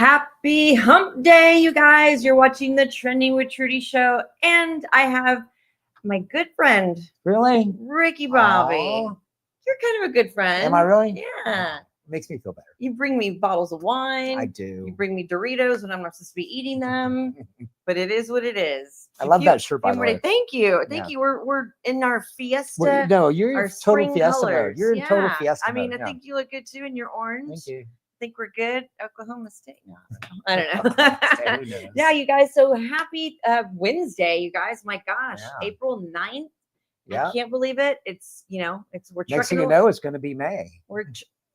Happy hump day, you guys. You're watching the Trending with TwT show, and I have my good friend, Really? Ricky Bobby. Aw. You're kind of a good friend. Am I really? Yeah. Makes me feel better. You bring me bottles of wine. I do. You bring me Doritos when I'm not supposed to be eating them, but it is what it is. I love that shirt, by the way. Thank you. Thank Yeah. you. We're in our fiesta. Well, no, you're our in total spring fiesta mode. colors. You're in total fiesta I mean, mode. I think you look good too in your orange. Thank you. Think we're good. Oklahoma State. No, I don't know. Who knows? Yeah, you guys. So happy Wednesday, you guys. My gosh, Yeah. April 9th. Yeah. I can't believe it. It's we're Next thing trucking you know, it's going to be May.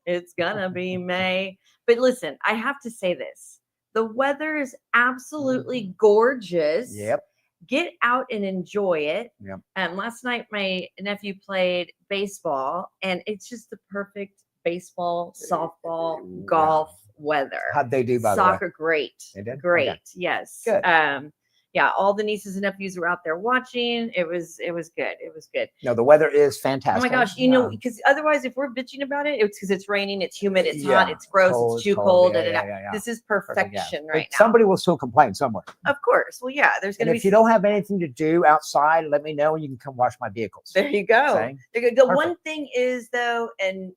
it's gonna be May. But listen, I have to say this. The weather is absolutely gorgeous. Yep. Get out and enjoy it. Yep. Last night my nephew played baseball, and it's just the perfect baseball, softball, golf weather. How'd they do, by the way? Soccer, great. They did? Great. Okay. Yes. Good. Yeah, all the nieces and nephews were out there watching. It was good. It was good. No, the weather is fantastic. Oh my gosh, because otherwise if we're bitching about it, it's because it's raining, it's humid, it's hot, it's gross, it's too cold. Yeah. This is perfection right now. Somebody will still complain somewhere. Of course. Well, yeah, there's gonna be. If you don't have anything to do outside, let me know and you can come wash my vehicles. There you go. The one thing is though, and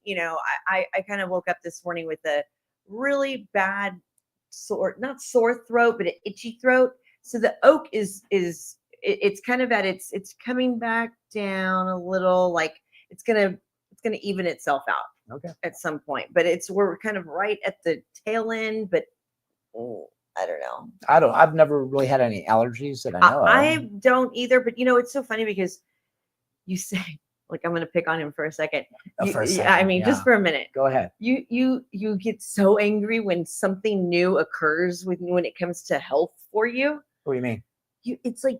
I kind of woke up this morning with a really bad not sore throat, but an itchy throat. So the oak it's kind of at it's coming back down a little, like it's gonna even itself out at some point. But we're kind of right at the tail end, but I don't know. I've never really had any allergies that I know of. I don't either, but it's so funny because you say, like, I'm gonna pick on him for a second. Just for a minute. Go ahead. You get so angry when something new occurs when it comes to health for you. What do you mean? It's like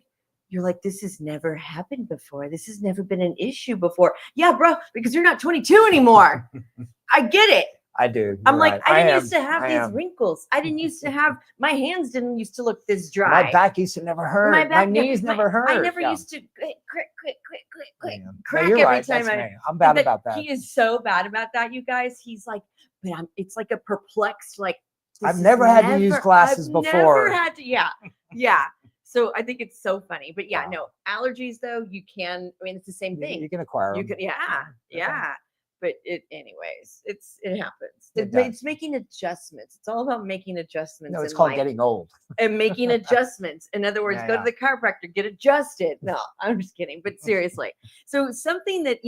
you're like, this has never happened before. This has never been an issue before. Yeah, bro, because you're not 22 anymore. I get it. I do. I'm like, I didn't used to have these wrinkles. I didn't usse to have my hands didn't used to look this dry. My back used to never hurt. My knees never hurt. I never used to crack every right. time. I'm bad about that. He is so bad about that, you guys. He's like, but it's like a perplexed, like I've never had to use glasses before. Never had to, yeah. So I think it's so funny. But yeah, no, allergies though, you can, it's the same thing. You can acquire them. Yeah. But anyways, it happens. It's making adjustments. It's all about making adjustments. No, it's called getting old. And making adjustments. In other words, go to the chiropractor, get adjusted. No, I'm just kidding. But seriously. So something that,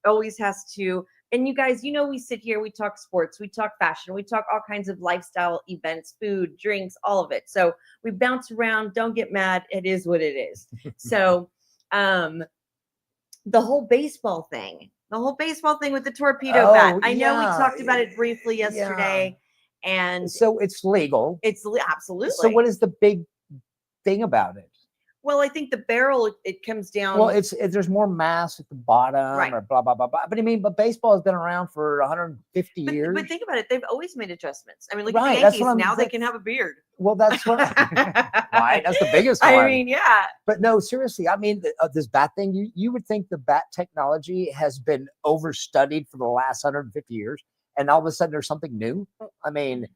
always has to, and you guys, we sit here, we talk sports, we talk fashion, we talk all kinds of lifestyle events, food, drinks, all of it. So we bounce around. Don't get mad. It is what it is. So the whole baseball thing with the torpedo bat. I know we talked about it briefly yesterday. And so it's legal. It's absolutely. So what is the big thing about it? Well, I think the barrel, it comes down. Well, there's more mass at the bottom, or blah, blah, blah, blah. But baseball has been around for 150 years. But think about it. They've always made adjustments. I mean, look at the Yankees. Now they can have a beard. Well, that's what. Right. That's the biggest one. I mean, yeah. But no, seriously. I mean, this bat thing, you would think the bat technology has been overstudied for the last 150 years. And all of a sudden there's something new. I mean,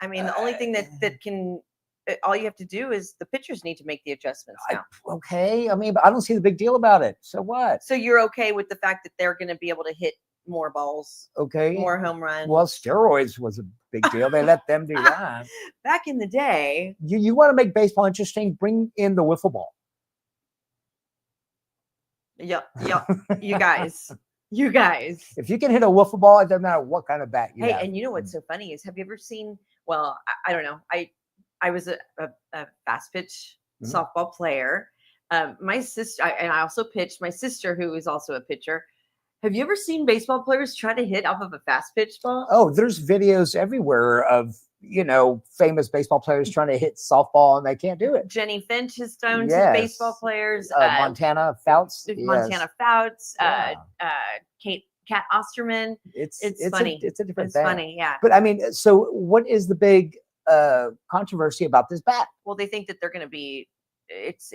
the only thing that can, all you have to do is the pitchers need to make the adjustments now. Okay. But I don't see the big deal about it. So what? So you're okay with the fact that they're going to be able to hit more balls? Okay. More home runs? Well, steroids was a big deal. They let them do that. Back in the day. You want to make baseball interesting? Bring in the wiffle ball. Yep. You guys. If you can hit a wiffle ball, it doesn't matter what kind of bat you have. Hey, and you know what's so funny is, have you ever seen, well, I don't know. I was a fast pitch softball player. My sister, and I also pitched. My sister, who is also a pitcher. Have you ever seen baseball players try to hit off of a fast pitch ball? Oh, there's videos everywhere of, famous baseball players trying to hit softball and they can't do it. Jenny Finch has done some baseball players. Montana Fouts. Montana Fouts. Kat Osterman. It's funny. It's a different It's thing. funny, yeah. But so what is the big controversy about this bat? Well, they think that they're going to be, it's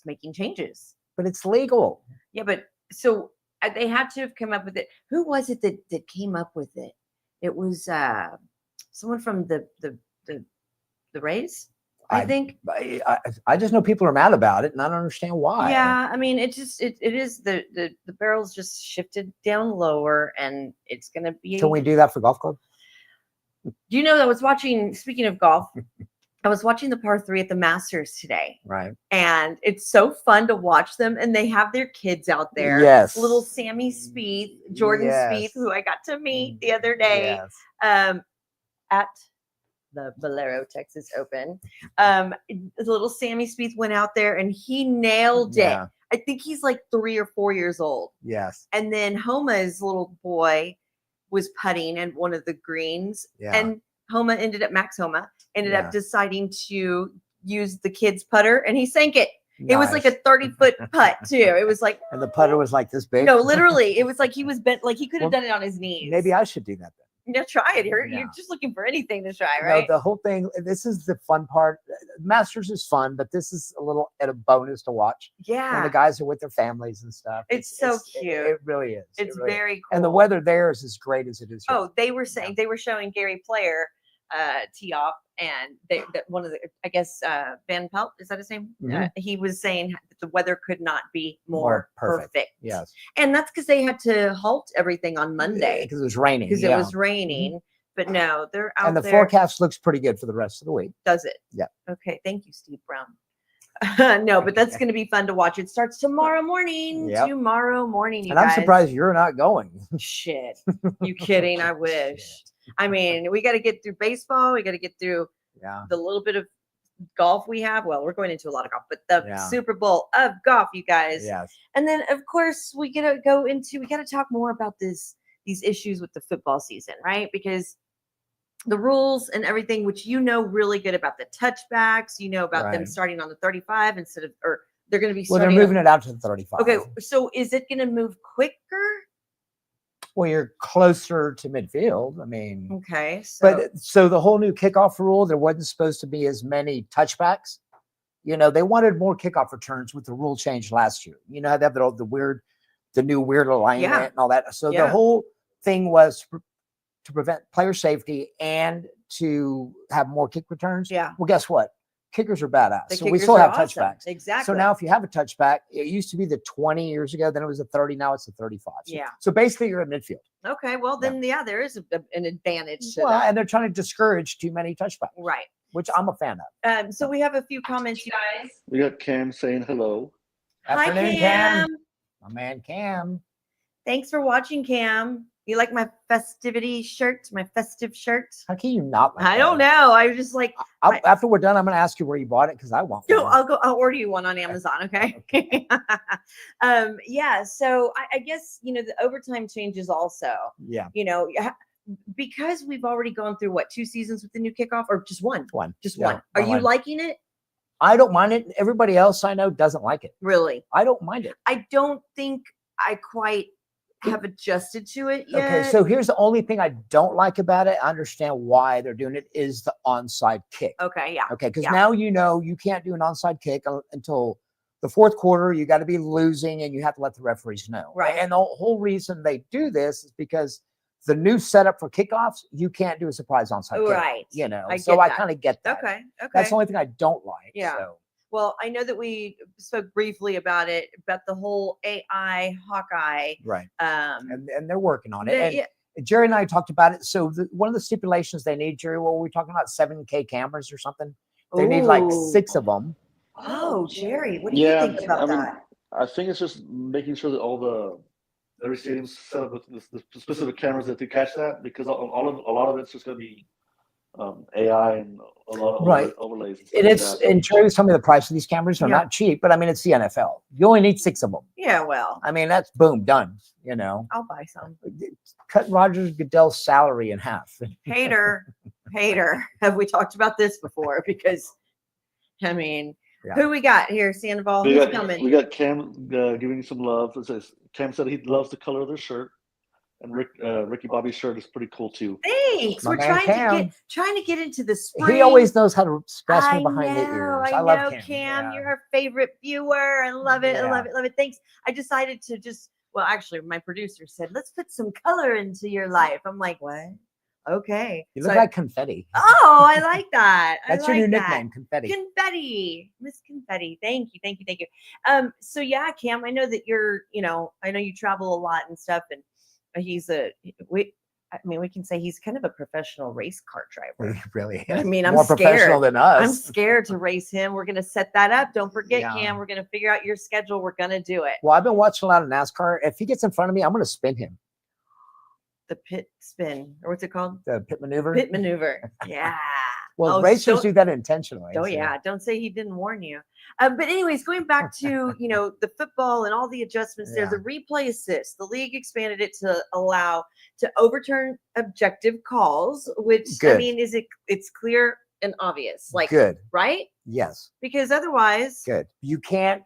making changes. But it's legal. Yeah, but so they had to have come up with it. Who was it that came up with it? It was someone from the the Rays. I think. I just know people are mad about it, and I don't understand why. Yeah, I mean, it is the barrel's just shifted down lower, and it's gonna be. Can we do that for golf club? You know, I was watching. Speaking of golf, I was watching the par 3 at the Masters today. Right. And it's so fun to watch them, and they have their kids out there. Yes. Little Sammy Spieth, Jordan Spieth, who I got to meet the other day. Yes. At the Valero Texas Open. Little Sammy Spieth went out there and he nailed it. I think he's like 3 or 4 years old. Yes. And then Homa's little boy was putting in one of the greens, and Max Homa ended up deciding to use the kid's putter, and he sank it. Nice. It was like a 30-foot putt too. It was like, and the putter was like this big. No, literally, it was like he was bent. Like he could have done it on his knees. Maybe I should do that then. Yeah, try it. You're just looking for anything to try, right? No, the whole thing. This is the fun part. Masters is fun, but this is a little at a bonus to watch. Yeah, when the guys are with their families and stuff. It's so cute. It really is. It's really very cool. And the weather there is as great as it is here. Oh, they were saying they were showing Gary Player tee off, and one of the, I guess, Van Pelt, is that his name? Mm-hmm. He was saying that the weather could not be more perfect. Yes, and that's because they had to halt everything on Monday because it was raining. It was raining. Mm-hmm. But no, they're out. And the there. forecast looks pretty good for the rest of the week. Does it? Yeah. Okay. Thank you, Steve Brown. No, but that's going to be fun to watch. It starts tomorrow morning. Yep. Tomorrow morning, you and I'm guys. surprised you're not going. Shit. You kidding? I wish. I mean, we got to get through baseball. We got to get through the little bit of golf we have. Well, we're going into a lot of golf, but the Super Bowl of golf, you guys. Yes. And then, of course, we got to talk more about these issues with the football season, right? Because the rules and everything, which really good about the touchbacks, about them starting on the 35 instead of, or they're going to be they're moving it out to the 35. Okay, so is it going to move quicker? Well, you're closer to midfield. I mean, okay. So the whole new kickoff rule, there wasn't supposed to be as many touchbacks. They wanted more kickoff returns with the rule change last year. How they have the new weird alignment and all that. So the whole thing was to prevent player safety and to have more kick returns. Yeah. Well, guess what? Kickers are badass. So we still have touchbacks. Exactly. So now if you have a touchback, it used to be the 20 years ago, then it was a 30, now it's a 35. So basically you're at midfield. Okay. Well, then, there is an advantage to that. And they're trying to discourage too many touchbacks. Right. Which I'm a fan of. So we have a few comments, you guys. We got Cam saying hello. Afternoon, Cam. My man, Cam. Thanks for watching, Cam. You like my festive shirt? How can you not like I don't know. I was just like, after we're done, I'm going to ask you where you bought it because I want one. I'll order you one on Amazon. Okay. Yeah. So I guess, the overtime changes also. Yeah. Because we've already gone through 2 seasons with the new kickoff, or just one? Just one. Are you liking it? I don't mind it. Everybody else I know doesn't like it. Really? I don't mind it. I don't think I quite have adjusted to it yet. Okay, so here's the only thing I don't like about it. I understand why they're doing it is the onside kick. Okay, yeah. Okay, because now you can't do an onside kick until the fourth quarter. You got to be losing, and you have to let the referees know. Right. And the whole reason they do this is because the new setup for kickoffs, you can't do a surprise onside kick. Right. I kind of get that. Okay. That's the only thing I don't like. Yeah. So. Well, I know that we spoke briefly about the whole AI Hawkeye. Right. And they're working on it. And Jerry and I talked about it. So one of the stipulations they need, Jerry, what were we talking about? 7K cameras or something? They need like 6 of them. Oh, Jerry, what do you think about that? I think it's just making sure that every stadium's set up with the specific cameras that they catch that, because a lot of it's just going to be AI and a lot of overlays. And Jerry was telling me the price of these cameras are not cheap, but I mean, it's the NFL. You only need 6 of them. Yeah, well. I mean, that's boom, done, I'll buy some. Cut Roger Goodell's salary in half. Hater. Have we talked about this before? Because, I mean, who we got here, Sandoval? Who's coming? We got Cam giving some love. It says, Cam said he loves the color of their shirt. And Ricky Bobby's shirt is pretty cool too. Thanks. We're trying to get into the spring. He always knows how to scratch me behind the ears. I love Cam. You're our favorite viewer. I love it. I love it. Thanks. I decided to actually, my producer said, let's put some color into your life. I'm like, what? Okay. You So look like confetti. oh, I like that. That's I your like new that. nickname, confetti. Confetti, Miss Confetti. Thank you, thank you, thank you. So yeah, Cam, I know that you're, I know you travel a lot and stuff, and we can say he's kind of a professional race car driver. He really I is. mean, I'm more professional scared. than us. I'm scared to race him. We're gonna set that up. Don't forget, Yeah. Cam. We're gonna figure out your schedule. We're gonna do it. Well, I've been watching a lot of NASCAR. If he gets in front of me, I'm going to spin him. The pit spin, or what's it called? The pit maneuver. Pit maneuver. Yeah. Well, racers do that intentionally. Oh so. yeah, don't say he didn't warn you. But anyways, going back to the football and all the adjustments, there's a replay assist. The league expanded it to allow to overturn objective calls, which Good. I mean, it's clear and obvious, like Good. right? Yes. Because otherwise, Good. You can't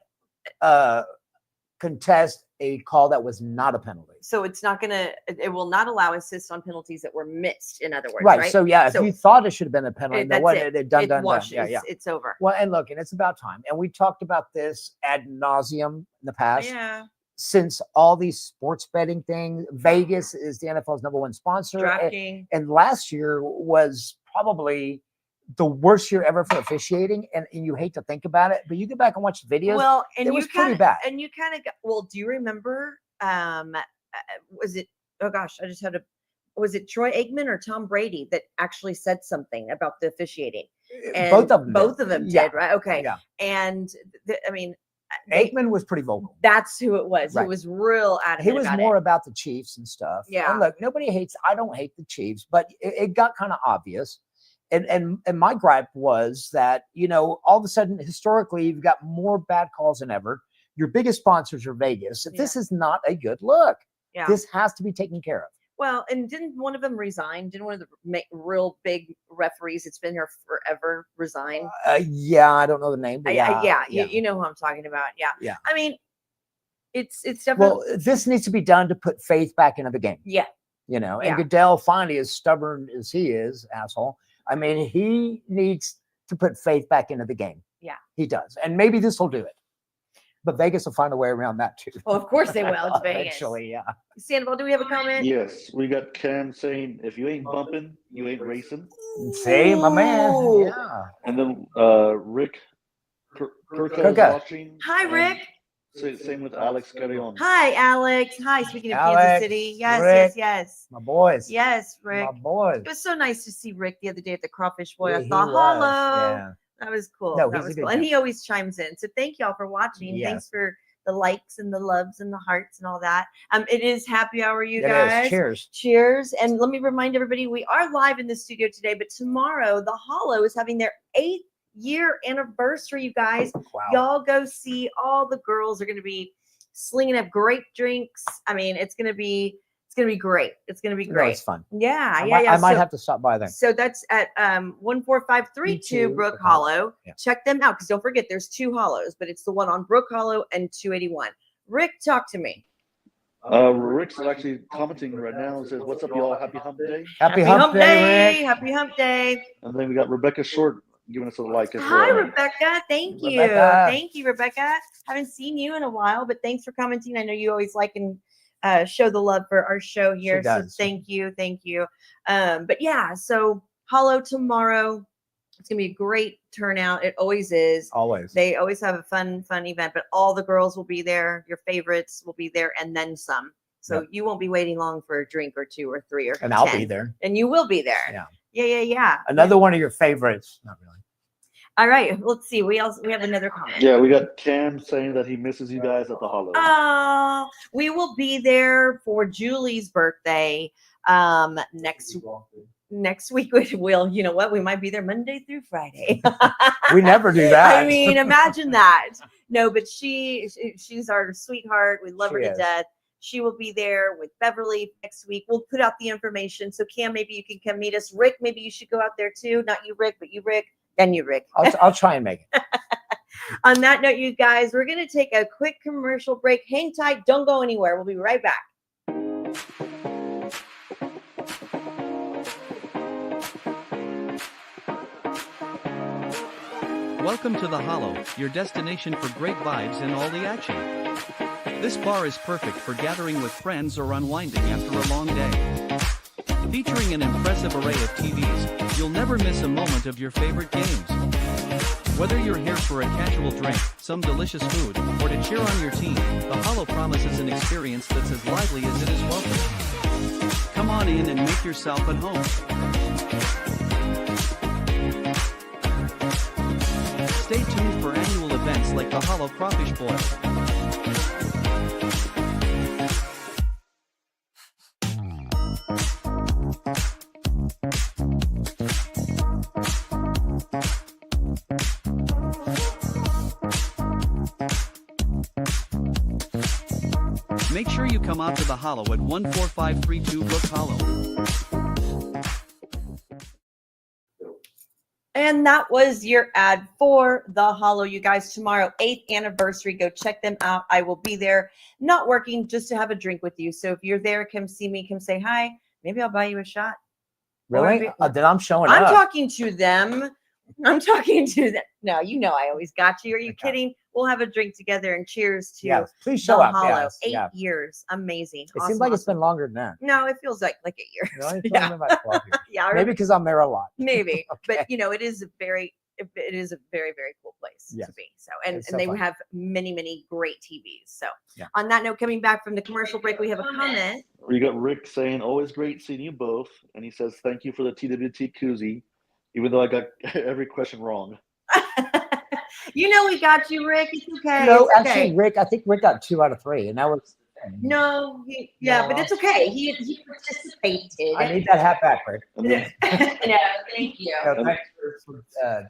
contest a call that was not a penalty. so it will not allow assist on penalties that were missed. In other words, Right. right? So yeah, if you thought it should have been a penalty, that's it done. washes. Yeah. It's over. Well, and look, and it's about time. And we talked about this ad nauseum in the past. Yeah. Since all these sports betting things, Vegas is the NFL's #1 sponsor. Drafting. And last year was probably the worst year ever for officiating. And you hate to think about it, but you go back and watch the videos. Well, and it was pretty bad. And you kind of well, do you remember? Was it? Oh gosh, was it Troy Aikman or Tom Brady that actually said something about the officiating? And both of them did, right? Okay. Yeah. And I mean, Aikman was pretty vocal. That's who it was. Right. He was real adamant. He was about more it. about the Chiefs and stuff. Yeah. And look, I don't hate the Chiefs, but it got kind of obvious. And my gripe was that, all of a sudden, historically, you've got more bad calls than ever. Your biggest sponsors are Vegas. This is not a good look. Yeah. This has to be taken care of. Well, and didn't one of them resign? Didn't one of the real big referees that's been here forever resign? Yeah, I don't know the name. But yeah. You know who I'm talking about. Yeah. Yeah. I mean, it's definitely. Well, this needs to be done to put faith back into the game. Yeah. And Goodell, finally, as stubborn as he is, asshole. I mean, he needs to put faith back into the game. Yeah. He does. And maybe this will do it. But Vegas will find a way around that too. Well, of course they will. It's Vegas. Eventually, yeah. Sandoval, do we have a comment? Yes, we got Cam saying, if you ain't bumping, you ain't racing. See, my man. Ooh. Yeah. And then Rick Kirka is Kirka. watching. Hi, Rick. Same with Alex Carrion. Hi, Alex. Hi. Speaking of Alex, Kansas City. Yes, Rick. yes. My boys. Yes, Rick. My boys. It was so nice to see Rick the other day at the Crawfish Boy. Yeah, I he thought, was. hello. Yeah. That was cool. No, that he's a was good cool. guy. And he always chimes in. So thank y'all for watching. Yes. Thanks for the likes and the loves and the hearts and all that. It is happy hour, you It guys. is. Cheers. Cheers. And let me remind everybody, we are live in the studio today, but tomorrow the Hollow is having their 8th-year anniversary, you guys. Wow. Y'all go see. All the girls are going to be slinging up great drinks. I mean, it's going to be great. It's going to be great. No, it's fun. Yeah. I might have to stop by there. So that's at 14532 Brook Hollow. Yeah. Check them out, because don't forget there's 2 Hollows, but it's the one on Brook Hollow and 281. Rick, talk to me. Rick's actually commenting right now and says, "What's up, y'all? Happy Hump Day!" Happy Hump Day, Rick. Happy Hump Day. And then we got Rebecca Short giving us a like as Hi, well. Rebecca. Thank you. Rebecca. Thank you, Rebecca. Haven't seen you in a while, but thanks for commenting. I know you always like and show the love for our show here. She does. So thank you. Thank you. But yeah, so Hollow tomorrow. It's going to be a great turnout. It always is. Always. They always have a fun event, but all the girls will be there. Your favorites will be there, and then some. So you won't be waiting long for a drink or 2 or 3 or 10. And I'll be there. And you will be there. Yeah. Yeah. Another one of your favorites. Not really. All right. Let's see. We have another comment. Yeah, we got Cam saying that he misses you guys at the Hollow. Oh, we will be there for Julie's birthday next week. We'll, you know what? We might be there Monday through Friday. We never do that. I mean, imagine that. No, but she's our sweetheart. We love her to death. She will be there with Beverly next week. We'll put out the information. So Cam, maybe you can come meet us. Rick, maybe you should go out there too. Not you, Rick, but you, Rick. Then you, Rick. I'll try and make it. On that note, you guys, we're going to take a quick commercial break. Hang tight. Don't go anywhere. We'll be right back. Welcome to the Hollow, your destination for great vibes and all the action. This bar is perfect for gathering with friends or unwinding after a long day. Featuring an impressive array of TVs, you'll never miss a moment of your favorite games. Whether you're here for a casual drink, some delicious food, or to cheer on your team, the Hollow promises an experience that's as lively as it is welcome. Come on in and make yourself at home. Stay tuned for annual events like the Hollow Crawfish Boil. Make sure you come out to the Hollow at 14532 Brook Hollow. And that was your ad for the Hollow, you guys. Tomorrow, 8th anniversary. Go check them out. I will be there, not working, just to have a drink with you. So if you're there, come see me, come say hi. Maybe I'll buy you a shot. Really? Then I'm showing I'm up. talking to them. I'm talking to them. No, you know I always got you. Are you kidding? We'll have a drink together and cheers to please show the up. Hollow. Yes, 8 years. Amazing. It seems like it's been longer than that. No, it feels like 8 years. Really? It's only been about 12 years. Yeah, Maybe because I'm there a lot. maybe. Okay. But it is a very very cool place to be. So and so they fun. have many great TVs. So Yeah. on that note, coming back from the commercial break, we have a comment. You got Rick saying, always great seeing you both. And he says, thank you for the TWT koozie, even though I got every question wrong. We got you, Rick. It's okay. No, It's okay. actually, Rick, I think Rick got 2 out of 3, and that was. No, but it's okay. He participated. I need that hat back, Rick. And then, No, thank you. No, thanks for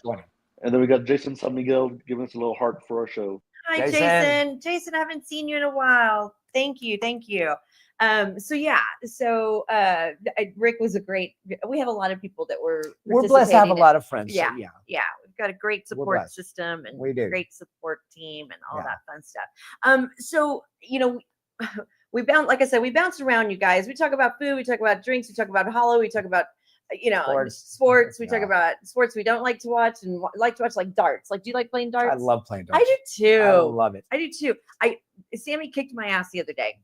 joining. and then we got Jason San Miguel giving us a little heart for our show. Hi, Jason. Jason. Jason, I haven't seen you in a while. Thank you. So Rick was a great. We have a lot of people that were. We're blessed to have a participating lot of friends. Yeah. So yeah. Yeah, we've got a great support blessed. system and We do. great support team and all Yeah. that fun stuff. So we bounce, like I said, we bounce around, you guys. We talk about food, we talk about drinks, we talk about Hollow, we talk about sports. We talk Yeah. about sports we don't like to watch and like to watch, like darts. Like, do you like playing darts? I love playing darts. I do too. I love it. I do too. Sammy kicked my ass the other day.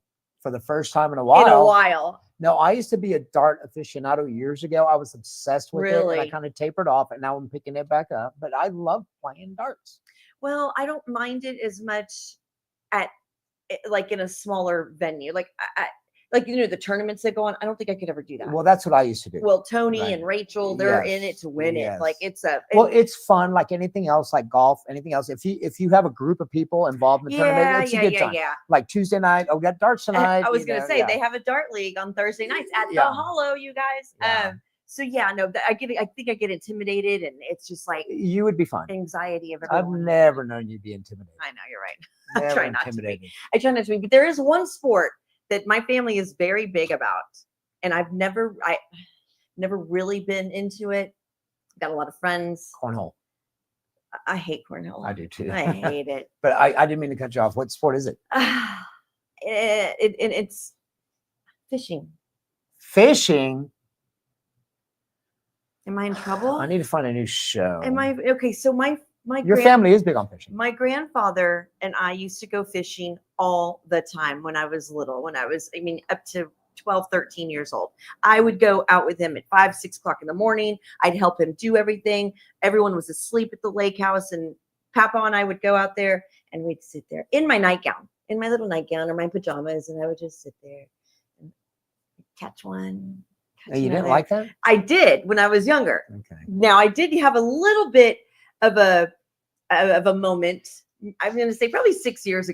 For the first time in a while. No, I used to be a dart aficionado years ago. I was obsessed with it, and Really? I kind of tapered off, and now I'm picking it back up. But I love playing darts. Well, I don't mind it as much like in a smaller venue. Like the tournaments that go on. I don't think I could ever do that. Well, that's what I used to do. Well, Tony Right. and Rachel, they're in it Yes. to win it. Yes. Like it's It's fun, like anything else, like golf, anything else. If you have a group of people involved in the tournament, it's a good time. yeah. Like Tuesday night, we got darts tonight. I was gonna say they have a dart league on Thursday nights at the Yeah. Hollow, you guys. Yeah. So yeah, no, I think I get intimidated, and it's just like You would be fine. anxiety of I've everyone. never known you to be intimidated. I know you're right. Never try not to be. intimidated. I try not to be, but there is one sport that my family is very big about, and I've never really been into it. Got a lot of friends. Cornhole. I hate cornhole. I do too. I hate it. But I didn't mean to cut you off. What sport is it? It's fishing. Fishing. Am I in trouble? I need to find a new show. Am I okay? So my Your family is big on fishing. my grandfather and I used to go fishing all the time when I was little. When I was, up to 12, 13 years old. I would go out with him at 5, 6 o'clock in the morning. I'd help him do everything. Everyone was asleep at the lake house, and Papa and I would go out there, and we'd sit there in my nightgown, in my little nightgown or my pajamas, and I would just sit there and catch one. And you didn't like that? I did when I was younger. Okay. Now I did have a little bit of a moment. I'm going to say probably 7 years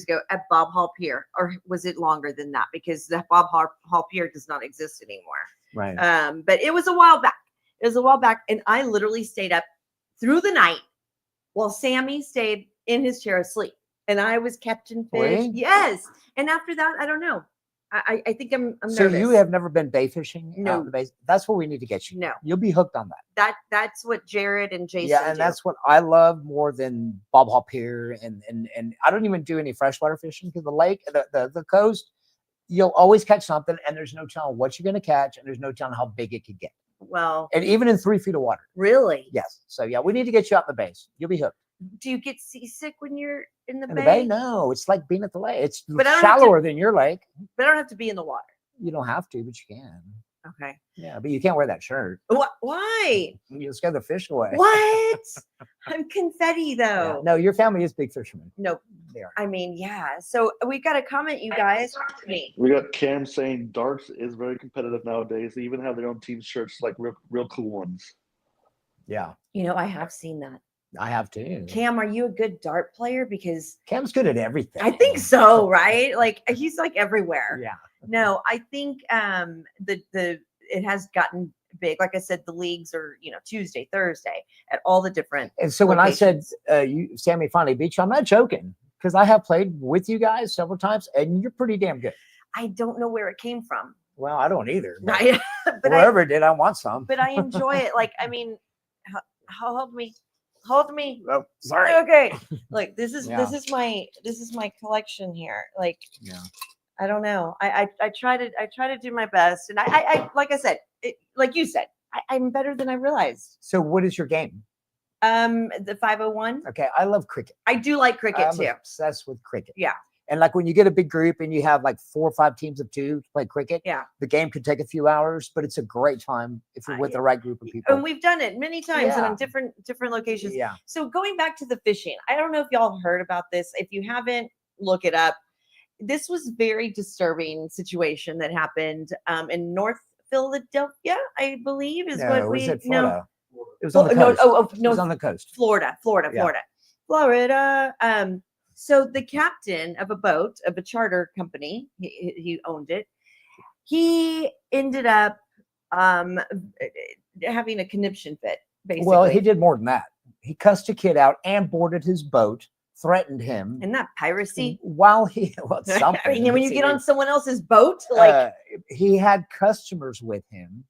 ago at Bob Hall Pier, or was it longer than that? Because the Bob Hall Pier does not exist anymore. Right. But it was a while back. And I literally stayed up through the night while Sammy stayed in his chair asleep, and I was catching fish. Really? Yes. And after that, I don't know. I think I'm So nervous. you have never been bay fishing? out No. in the bay? That's what we need to get you. No. You'll be hooked on that. That's what Jared and Jason Yeah, and do. that's what I love more than Bob Hall Pier, and I don't even do any freshwater fishing because the lake, the coast, you'll always catch something, and there's no telling what you're going to catch, and there's no telling how big it could get. Well, And even in 3 feet of water. really? Yes. So yeah, we need to get you out in the bays. You'll be hooked. Do you get seasick when you're in the In bay? the bay, no, it's like being at the lake. It's But I don't have to- shallower than your lake. But I don't have to be in the water. You don't have to, but you can. Okay. Yeah, but you can't wear that shirt. Why? You'll scare the fish away. What? I'm confetti Yeah. though. No, your family is big fishermen. No, They are. I mean, yeah. So we got a comment, you guys. Me. We got Cam saying darts is very competitive nowadays. They even have their own team shirts, like real cool ones. Yeah, You know, I have seen that. I have too. Cam, are you a good dart player? Because Cam's good at everything. I think so, right? Like he's like everywhere. Yeah. No, I think it has gotten big. Like I said, the leagues are, Tuesday, Thursday at all the different. And so when I said Sammy finally beat you, I'm not joking, because I have played with you guys several times, and you're pretty damn good. I don't know where it came from. Well, I don't either. But Right. But whoever it did, I want some. But I enjoy it. Like, I mean, hold me. Oh, sorry. Okay. Like this is Yeah. this is my collection here. Like, Yeah. I don't know. I try to do my best, and I like I said, like you said, I'm better than I realized. So what is your game? The 501. Okay, I love cricket. I do like cricket I'm too. obsessed with cricket. Yeah. And like when you get a big group and you have like 4 or 5 teams of 2 to play cricket, Yeah. the game could take a few hours, but it's a great time if you're with the right group of people. And we've done it many times and Yeah. on different locations. Yeah. So going back to the fishing, I don't know if y'all heard about this. If you haven't, look it up. This was very disturbing situation that happened in North Philadelphia, I believe, is what we was it know. Florida? It was on the No, coast. no, It was on the coast. Florida. So the captain of a boat, of a charter company, he owned it. He ended up having a conniption fit, basically. Well, he did more than that. He cussed a kid out and boarded his boat, threatened him. Isn't that piracy? While he, well, it's something. I mean, when you get on someone else's boat, like he had customers with him.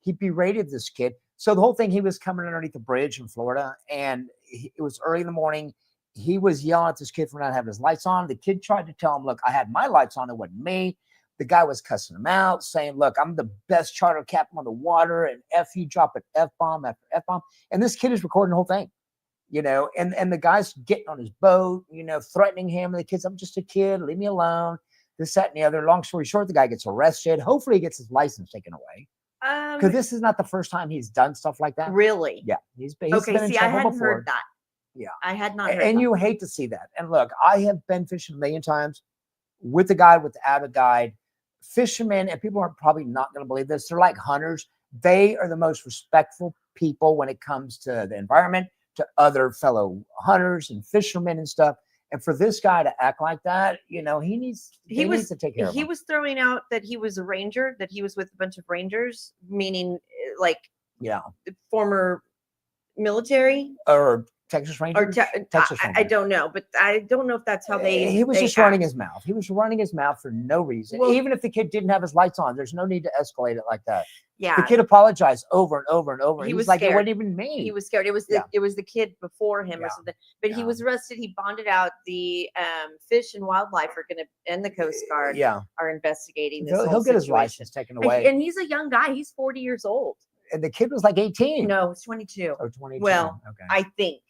He berated this kid. So the whole thing, he was coming underneath the bridge in Florida, and it was early in the morning. He was yelling at this kid for not having his lights on. The kid tried to tell him, look, I had my lights on. It wasn't me. The guy was cussing him out, saying, look, I'm the best charter captain on the water, and F you, drop an F-bomb after F-bomb. And this kid is recording the whole thing, and the guy's getting on his boat, threatening him. And the kid's, I'm just a kid. Leave me alone. This, that, and the other. Long story short, the guy gets arrested. Hopefully he gets his license taken away. Because this is not the first time he's done stuff like that. Really? Yeah. He's been Okay, in see, I trouble hadn't before. heard that. Yeah. I had not heard And that. you hate to see that. And look, I have been fishing a million times with a guide, without a guide. Fishermen, and people are probably not going to believe this, they're like hunters. They are the most respectful people when it comes to the environment, to other fellow hunters and fishermen and stuff. And for this guy to act like that, he needs to take care of him. He was throwing out that he was a ranger, that he was with a bunch of rangers, meaning like former military or Texas Rangers, or Texas I Rangers. don't know, but I don't know if that's how He was just running his mouth. He was running his mouth for no reason. Well, even if the kid didn't have his lights on, there's no need to escalate it like that. Yeah, the kid apologized over and over and over. He was was like, scared. it wasn't even me. He was scared. It was the kid before him or something. But he was arrested. He bonded out. The Fish and Wildlife are going to, and the Coast Guard are investigating this. He'll get his license taken away. And he's a young guy. He's 40 years old. And the kid was like 18. No, it's 22. Oh, 22. Well, okay. I think.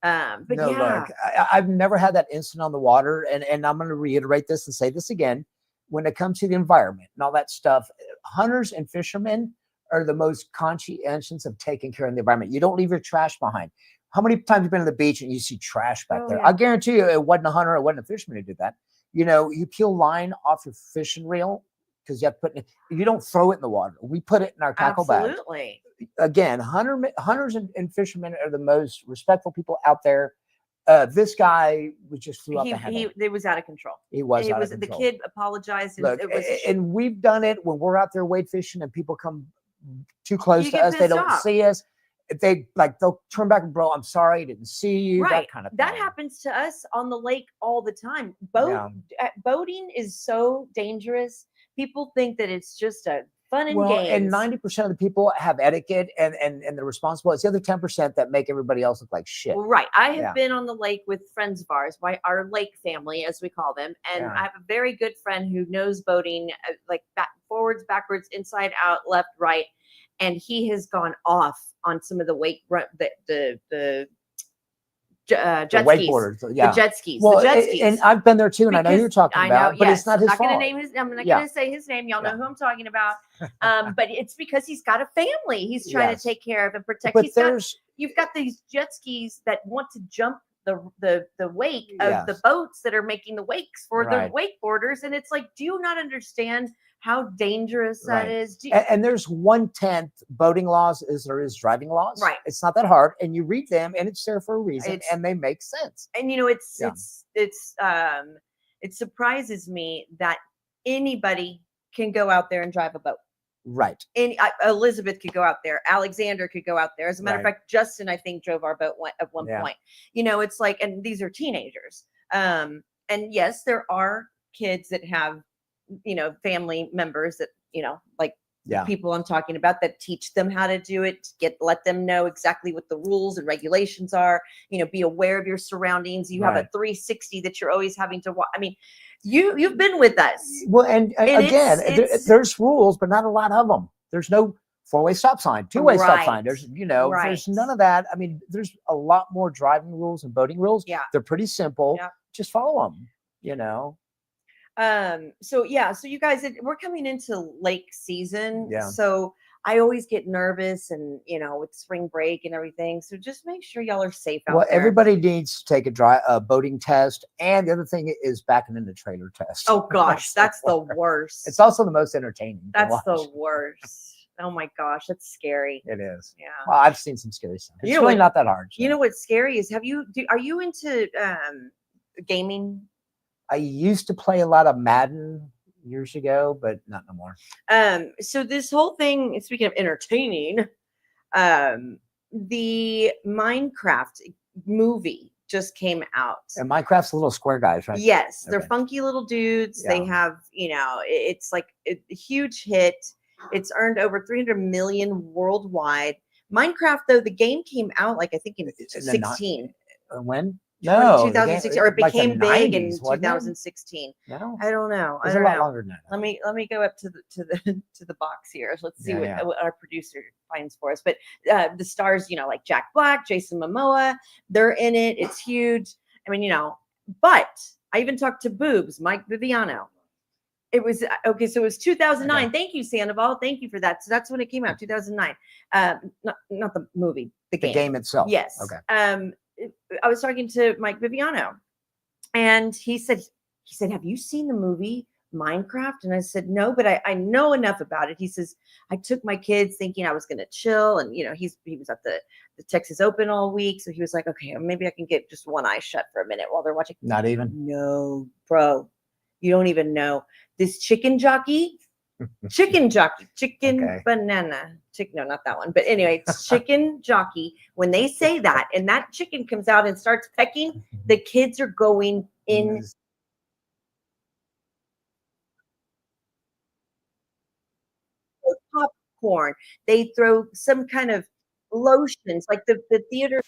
But no, yeah. look, I've never had that incident on the water, and I'm going to reiterate this and say this again. When it comes to the environment and all that stuff, hunters and fishermen are the most conscientious of taking care of the environment. You don't leave your trash behind. How many times have you been to the beach and you see trash back there? Yeah. I guarantee you it wasn't a hunter, it wasn't a fisherman who did that. You peel line off your fishing reel because you have to put it, you don't throw it in the water. We put it in our tackle bag. Absolutely. Again, hunters and fishermen are the most respectful people out there. This guy was just flew off the handle. It was out of control. He was out of control. The kid apologized. And Look, it was, and we've done it when we're out there wade fishing and people come too close to get us. They don't pissed off. see us. They'll turn back and, bro, I'm sorry, I didn't see you. right. That kind of thing. That happens to us on the lake all the time. Boating is so dangerous. People think that it's just a fun and games. And 90% of the people have etiquette and they're responsible. It's the other 10% that make everybody else look like shit. Right. I have been on the lake with friends of ours, our lake family, as we call them. And I have a very good friend who knows boating, like forwards, backwards, inside out, left, right. And he has gone off on some of the wake, the The jet skis. wakeboarders, yeah. The jet skis. Well, the jet skis. and I've been there too, and I know who you're talking about, but it's not his I'm not fault. going to name his. I'm not Yeah. going to say his name. Y'all know Yeah. who I'm talking about. But it's because he's got a family. He's trying Yes. to take care of and protect. But there's You've got these jet skis that want to jump the wake of the Yes. boats that are making the wakes for Right. the wakeboarders, and it's like, do you not understand how dangerous that Right. is? and there's 1/10 boating laws as there is driving laws. Right. It's not that hard, and you read them, and it's there for a reason, It's- and they make sense. And it surprises me that anybody can go out there and drive a boat. Right. Elizabeth could go out there. Alexander could go out there. As a matter of Right. fact, Justin, I think, drove our boat at one Yeah. point. It's like, and these are teenagers. And yes, there are kids that have, family members that, like Yeah. people I'm talking about that teach them how to do it, let them know exactly what the rules and regulations are, be aware of your surroundings. You have a Right. 360 that you're always having to watch. I mean, you've been with us. Well, and again, it's- there's rules, but not a lot of them. There's no 4-way stop sign, 2-way stop sign. Right. There's, Right. there's none of that. I mean, there's a lot more driving rules and boating rules. Yeah. They're pretty simple. Yeah. Just follow them, So you guys, we're coming into lake season. Yeah. So I always get nervous and, with spring break and everything. So just make sure y'all are safe out Well, there. everybody needs to take a boating test. And the other thing is backing in the trailer test. Oh gosh, that's the worst. It's also the most entertaining. to That's watch. the worst. Oh my gosh, that's scary. It is. Yeah. Well, I've seen some scary stuff. It's You know really what- not that hard. You know what's scary is are you into gaming? I used to play a lot of Madden years ago, but not no more. So this whole thing, speaking of entertaining, the Minecraft movie just came out. And Minecraft's little square guys, right? Yes, they're Okay. funky little dudes. They Yeah. have, it's like a huge hit. It's earned over 300 million worldwide. Minecraft, though, the game came out like I think in It's in the 16. When? No, 2016, or it like the became big in 90s, wasn't it? 2016. No, I don't know. it was I a don't lot know. longer than that. Let me go up to the box here. Let's see Yeah, what our producer finds for us. But the stars, like Jack Black, Jason Momoa, they're in it. It's huge. I mean, but I even talked to Boobs, Mike Viviano. It was okay. So it was 2009. Okay. Thank you, Sandoval. Thank you for that. So that's when it came out, 2009. Not the movie, the The game. game itself. Yes. Okay. I was talking to Mike Viviano, and he said, "Have you seen the movie Minecraft?" And I said, "No, but I know enough about it." He says, "I took my kids thinking I was going to chill, and he was at the Texas Open all week, so he was like, okay, maybe I can get just one eye shut for a minute while they're watching." Not even. No, bro, you don't even know this chicken jockey, chicken Okay. banana. No, not that one. But anyway, it's chicken jockey. When they say that, and that chicken comes out and starts pecking, the kids are going in. Popcorn. They throw some kind of lotions, like the theater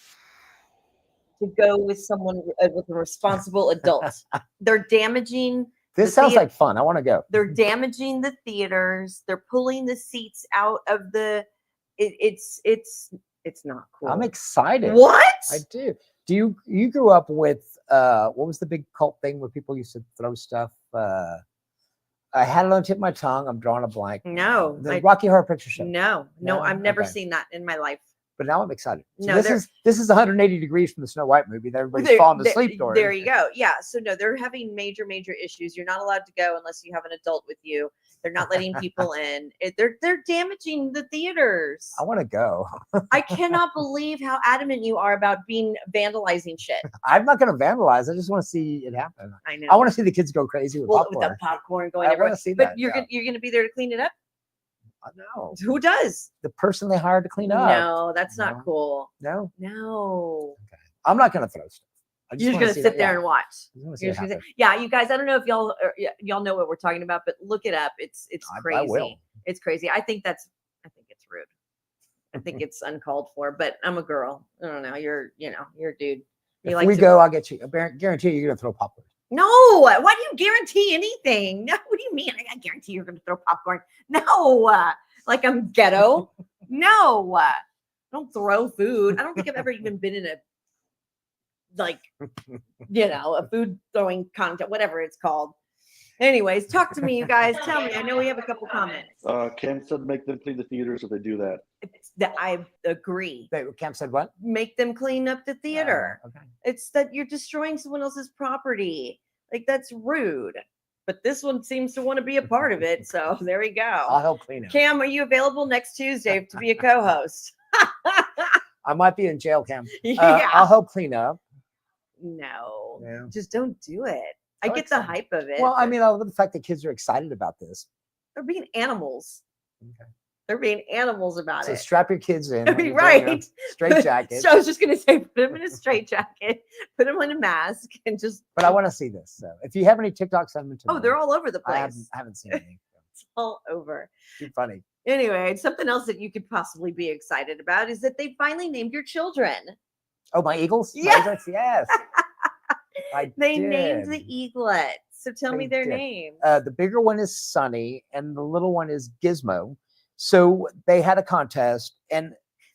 to go with someone with a responsible adult. They're damaging. This sounds like fun. I want to go. They're damaging the theaters. They're pulling the seats out of the. It's not cool. I'm excited. What? I do. Do you grew up with what was the big cult thing where people used to throw stuff? I had it on the tip of my tongue. I'm drawing a blank. No, The Rocky Horror Picture Show. No, No? I've never Okay. seen that in my life. But now I'm excited. So No, this is 180 degrees from the Snow White movie that everybody's falling asleep during. There you go. Yeah. So no, they're having major issues. You're not allowed to go unless you have an adult with you. They're not letting people in. They're damaging the theaters. I want to go. I cannot believe how adamant you are about vandalizing shit. I'm not going to vandalize. I just want to see it happen. I know. I want to see the kids go crazy with With popcorn. the popcorn going I everywhere. wanna see But that, you're yeah. you're gonna be there to clean it up. No, Who does? the person they hired to clean up. No, that's No. not cool. No, No. I'm not going to throw stuff. I just You're just wanna gonna see sit that, there yeah. and watch. I just wanna see You're it just gonna happen. yeah, you guys. I don't know if y'all know what we're talking about, but look it up. It's I crazy. will. It's crazy. I think it's rude. I think it's uncalled for. But I'm a girl. I don't know. You're a dude. You If we go, I'll get you. I guarantee you're going to throw popcorn. No. Why do you guarantee anything? No. What do you mean? I guarantee you're gonna throw popcorn. No. Like I'm ghetto. No. Don't throw food. I don't think I've ever even been in a like, a food throwing contest, whatever it's called. Anyways, talk to me, you guys. Tell me. I know we have a couple comments. Cam said make them clean the theaters if they do that. I agree. Cam said what? Make them clean up the theater. Okay. It's that you're destroying someone else's property. Like, that's rude. But this one seems to want to be a part of it. So there we go. I'll help clean it. Cam, are you available next Tuesday to be a co-host? I might be in jail, Cam. Yeah. I'll help clean up. No, Yeah. just don't do it. I get the hype of it. Well, I but mean, I love the fact that kids are excited about this. they're being animals. Okay. They're being animals about So it. strap your kids in. when you're doing Right. your straight jacket. So I was just going to say, put them in a straight jacket, put them in a mask, and just. But I want to see this. So if you have any TikToks, send them to me. Oh, they're all over the I place. haven't seen any. It's all over. Too funny. Anyway, something else that you could possibly be excited about is that they finally named your children. Oh, my Eagles? My Yeah. Eaglets? Yes. They named the eaglets. So tell me They their did. names. The bigger one is Sunny, and the little one is Gizmo. So they had a contest, and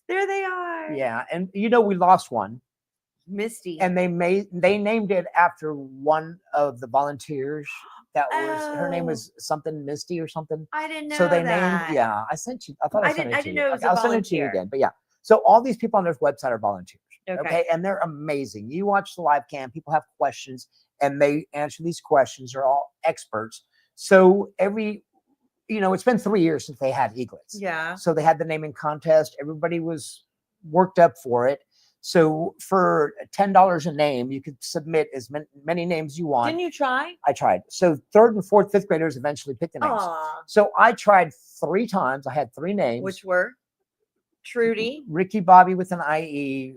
There they are. yeah, and we lost one, Misty. and they named it after one of the volunteers. That was her name Oh. was something Misty or something. I didn't know So they that. named, yeah, I sent you. I thought I sent it to didn't you. know it was Okay, a I'll send it to you volunteer. again. But yeah, so all these people on this website are volunteers. Okay. Okay, and they're amazing. You watch the live cam, people have questions, and they answer these questions. They're all experts. So it's been 3 years since they had eaglets. Yeah. So they had the naming contest. Everybody was worked up for it. So for $10 a name, you could submit as many names you want. Didn't you try? I tried. So 3rd and 4th, 5th graders eventually picked the names. Aw. So I tried 3 times. I had 3 names. Which were? Trudy. Ricky Bobby with an IE,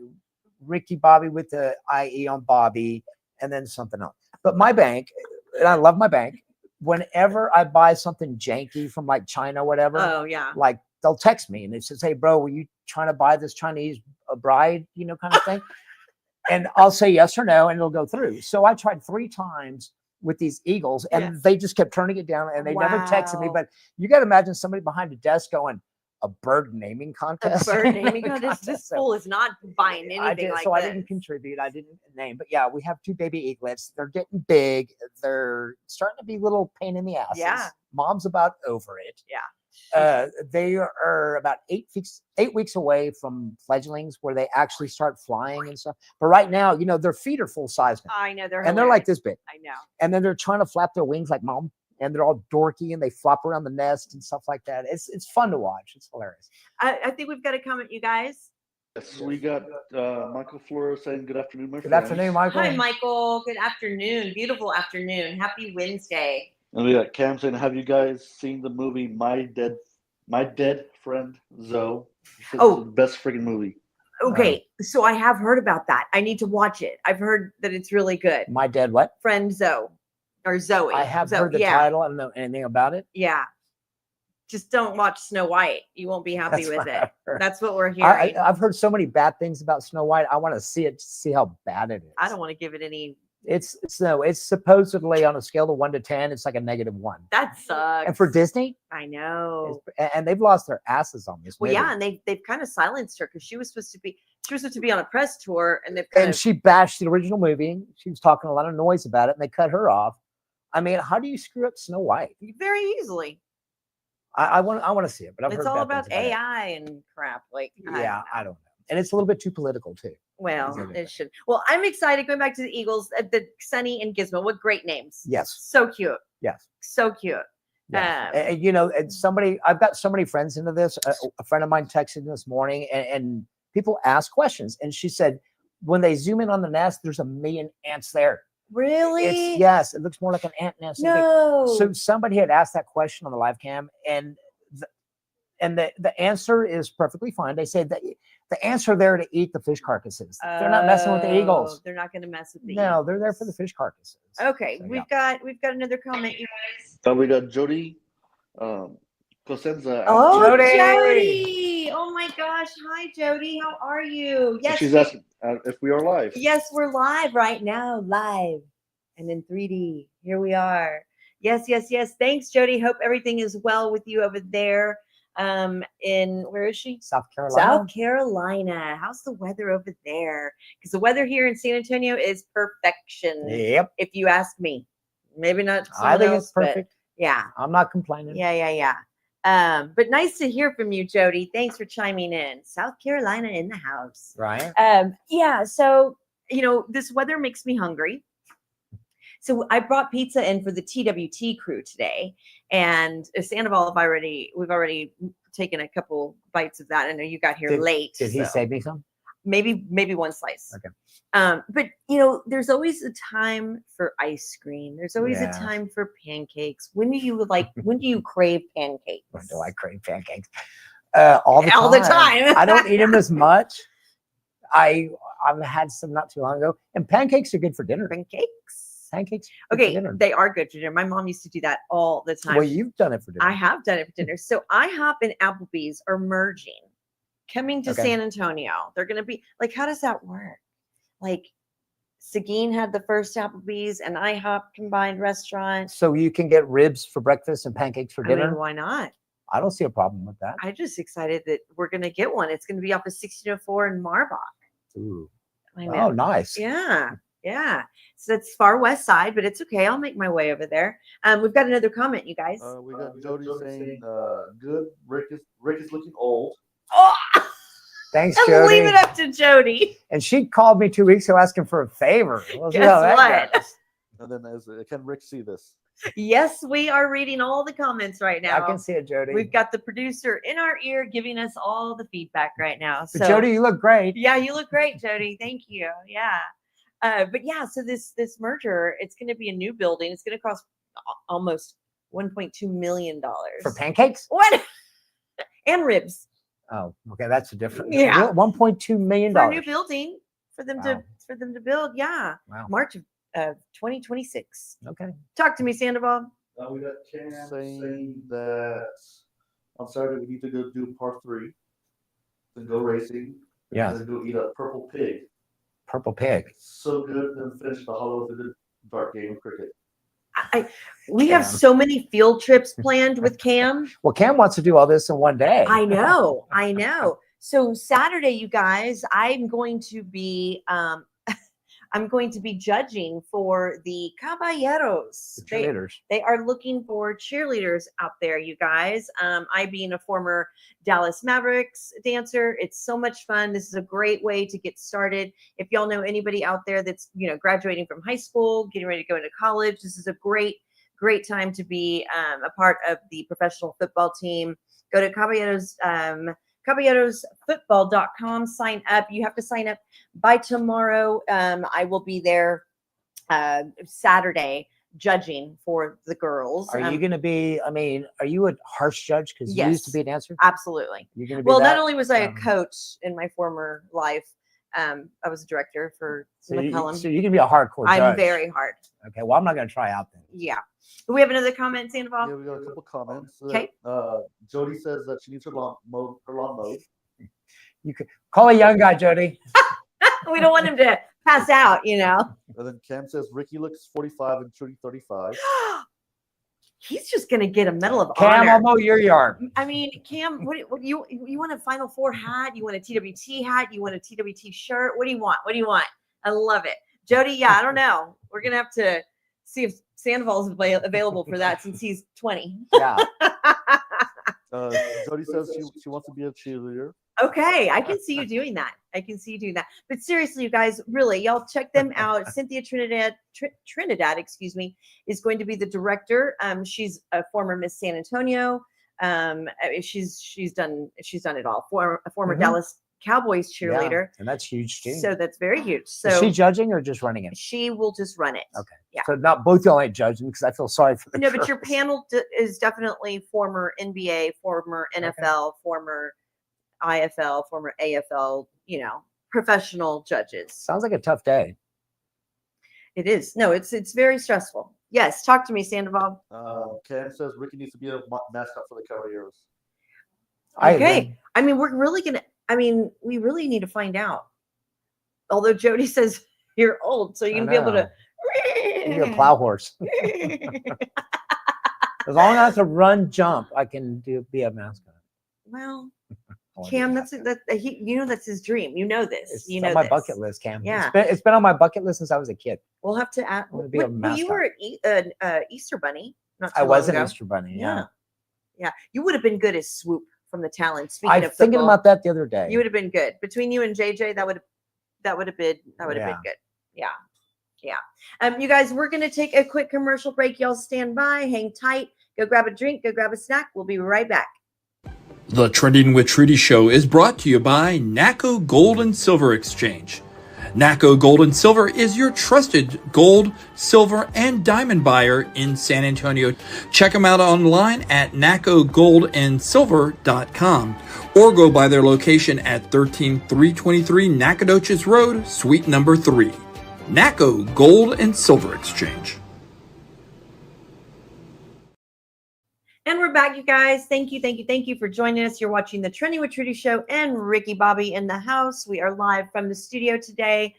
Ricky Bobby with the IE on Bobby, and then something else. But my bank, and I love my bank, whenever I buy something janky from like China or whatever, Oh, yeah. like they'll text me and it says, "Hey, bro, were you trying to buy this Chinese bride, kind of thing?" And I'll say yes or no, and it'll go through. So I tried 3 times with these eagles, and Yes. they just kept turning it down, and they never texted me. Wow. But you got to imagine somebody behind a desk going, "A bird naming A contest." bird naming contest. This So fool is not buying I anything did, like so this. I didn't contribute. I didn't name, but yeah, we have 2 baby eaglets. They're getting big. They're starting to be little pain in the asses. Yeah. Mom's about over it. Yeah. They are about 8 weeks away from fledglings, where they actually start flying and stuff. But right now, their feet are full size now, I know. They're and they're like this big. I know. And then they're trying to flap their wings like mom, and they're all dorky and they flop around the nest and stuff like that. It's fun to watch. It's hilarious. I think we've got a comment, you guys. Yes, we got Michael Flores saying good afternoon, my Good friends. afternoon, Michael. Hi, Michael. Good afternoon. Beautiful afternoon. Happy Wednesday. And we got Cam saying, have you guys seen the movie My Dead Friend Zoe? It's Oh. the best freaking movie. Okay, so I have heard about that. I need to watch it. I've heard that it's really good. My dead what? Friend Zoe or Zoe. I have Zoe, heard the yeah, title. I don't know anything about it. Yeah. Just don't watch Snow White. You won't be happy That's with what it. I've heard. That's what we're hearing. I've heard so many bad things about Snow White. I want to see it to see how bad it is. I don't want to give it any. It's supposedly on a scale of 1 to 10. It's like a -1. That sucks. And for Disney, I know. and they've lost their asses on this. Well, movie. yeah, and they've kind of silenced her because she was supposed to be on a press tour, and they've kind And of she bashed the original movie. She was talking a lot of noise about it, and they cut her off. I mean, how do you screw up Snow White? very easily. I want to see it, but I've It's heard all bad about things it. AI and crap. Like, Yeah, I don't know. And it's a little bit too political too. Well, Exactly. it should. Well, I'm excited. Going back to the Eagles, the Sunny and Gizmo. What great names! Yes. So cute. Yes. So cute. Yeah. Um, And I've got so many friends into this. A friend of mine texted me this morning, and people ask questions. And she said, when they zoom in on the nest, there's a million ants there. Really? Yes, it looks more like an ant nest. No. So somebody had asked that question on the live cam, and the answer is perfectly fine. They said that the ants are there to eat the fish carcasses. They're not messing with the eagles. They're not going to mess with the No, they're there for the fish carcasses. Okay, So, we've got another comment, you guys. We got Jody Cosenza. Oh, Jody! Jody! Oh my gosh! Hi, Jody. How are you? Yes, She's asking if we are live. yes, we're live right now, live and in 3D. Here we are. Yes, yes, yes. Thanks, Jody. Hope everything is well with you over there. in, where is she? South Carolina. South Carolina. How's the weather over there? Because the weather here in San Antonio is perfection. Yep. If you ask me, maybe not. I think else, it's perfect. Yeah. I'm not complaining. Yeah. But nice to hear from you, Jody. Thanks for chiming in. South Carolina in the house. Right. Yeah. So, this weather makes me hungry. So I brought pizza in for the TwT crew today, and Sandoval, we've already taken a couple bites of that. I know you got here late. Did he save me some? Maybe one slice. Okay. But there's always a time for ice cream. There's always a time for pancakes. When do you crave pancakes? When do I crave pancakes? All the time. I don't eat them as much. I've had some not too long ago, and pancakes are good for dinner. Pancakes. Okay, they are good for dinner. My mom used to do that all the time. Well, you've done it for dinner. I have done it for dinner. So IHOP and Applebee's are merging, coming to San Antonio. They're going to be like, how does that work? Like, Seguin had the first Applebee's and IHOP combined restaurant. So you can get ribs for breakfast and pancakes for dinner? Why not? I don't see a problem with that. I'm just excited that we're going to get one. It's going to be off of 1604 in Marbach. Ooh. I know. Oh, nice. Yeah. So it's far west side, but it's okay. I'll make my way over there. We've got another comment, you guys. We got Jody saying, "Good. Rick is looking old." Oh, thanks, Jody. Leave it up to Jody. And she called me 2 weeks ago asking for a favor. Guess what? And then, can Rick see this? Yes, we are reading all the comments right now. I can see it, Jody. We've got the producer in our ear giving us all the feedback right now. So, Jody, you look great. Yeah, you look great, Jody. Thank you. Yeah. But yeah, so this merger, it's going to be a new building. It's going to cost almost $1.2 million for pancakes. What? And ribs. Oh, okay, that's a different. Yeah, $1.2 million for a new building for them to build. Yeah, wow. March of 2026. Okay, talk to me, Sandoval. We got Cam saying that on Saturday we need to go do part 3, then go racing. Yeah, then go eat a purple pig. Purple pig. So good, then finish the hollow with a good dart game of cricket. We have so many field trips planned with Cam. Well, Cam wants to do all this in one day. I know. So Saturday, you guys, I'm going to be judging for the Caballeros. The cheerleaders. They are looking for cheerleaders out there, you guys. I being a former Dallas Mavericks dancer, it's so much fun. This is a great way to get started. If y'all know anybody out there that's, graduating from high school, getting ready to go into college, this is a great time to be a part of the professional football team. Go to Caballeros, caballerosfootball.com, sign up. You have to sign up by tomorrow. I will be there Saturday judging for the girls. Are you going to be, are you a harsh judge? Because you used to be a dancer? Absolutely. You're going to be not only was I a coach in my former life, I was a director for McCullum. So you can be a hardcore judge. I'm very hard. Okay, well, I'm not going to try out then. Yeah. Do we have another comment, Sandoval? Yeah, we got a couple comments. Okay. Jody says that she needs her lawn mowed. You could call a young guy, Jody. We don't want him to pass out, And then Cam says Ricky looks 45 and Trudy 35. He's just gonna get a medal of Cam, honor. I'll mow your yard. Cam, what you want a Final Four hat? You want a TWT hat? You want a TWT shirt? What do you want? I love it. Jody, I don't know. We're gonna have to see if Sandoval's available for that since he's 20. Yeah. Jody says she wants to be a cheerleader. Okay, I can see you doing that. But seriously, you guys, really, y'all check them out. Cynthia Trinidad, is going to be the director. She's a former Miss San Antonio. She's done it all. A former Dallas Cowboys cheerleader. Yeah, and that's huge too. So that's very huge. So is she judging or just running it? She will just run it. Okay. Yeah. So not both y'all ain't judging because I feel sorry for the No, but your panel is definitely former NBA, former NFL, former IFL, former AFL, professional judges. Sounds like a tough day. It is. No, it's very stressful. Yes. Talk to me, Sandoval. Cam says Ricky needs to be a mascot for the Caballeros. Okay. We really need to find out. Although Jody says you're old, so you can be able to. You're a plow horse. As long as I have to run, jump, I can be a mascot. Well, I wanna Cam, do that's that's his dream. You know this. It's You know on my this. bucket list, Cam. Yeah. It's been on my bucket list since I was a kid. We'll have to add. wanna be a Well, you mascot. were at Easter Bunny. Not too I was long an ago. Easter Bunny. Yeah. Yeah. You would have been good as Swoop from the Talent. Speaking I'm of thinking football, about that the other day. you would have been good between you and JJ. That would have been Yeah. good. Yeah. You guys, we're gonna take a quick commercial break. Y'all stand by, hang tight, go grab a drink, go grab a snack. We'll be right back. The Trending with TwT show is brought to you by NACO Gold and Silver Exchange. NACO Gold and Silver is your trusted gold, silver, and diamond buyer in San Antonio. Check them out online at nacogoldandsilver.com or go by their location at 13323 Nacogdoches Road, Suite number 3. NACO Gold and Silver Exchange. And we're back, you guys. Thank you for joining us. You're watching the Trending with TwT show and Ricky Bobby in the house. We are live from the studio today.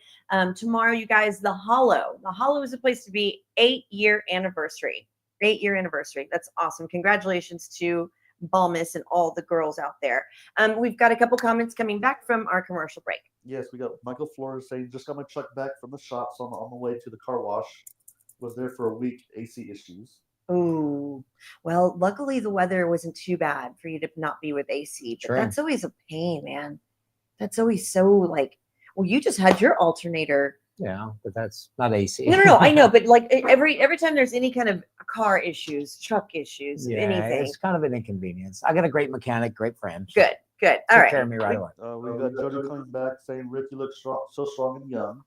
Tomorrow, you guys, the Hollow. The Hollow is a place to be. 8-year anniversary. 8-year anniversary. That's awesome. Congratulations to Balmus and all the girls out there. We've got a couple comments coming back from our commercial break. Yes, we got Michael Flores saying, just got my truck back from the shops on the way to the car wash. Was there for a week, AC issues. Ooh, well, luckily the weather wasn't too bad for you to not be with AC, but True. that's always a pain, man. That's always so like, well, you just had your alternator. Yeah, but that's not AC. No, I know, but like every time there's any kind of car issues, truck issues, Yeah, anything. it's kind of an inconvenience. I got a great mechanic, great friend. Good. All Took right. care of me right away. We got Jody coming back saying, Rick, you look strong, so strong and young.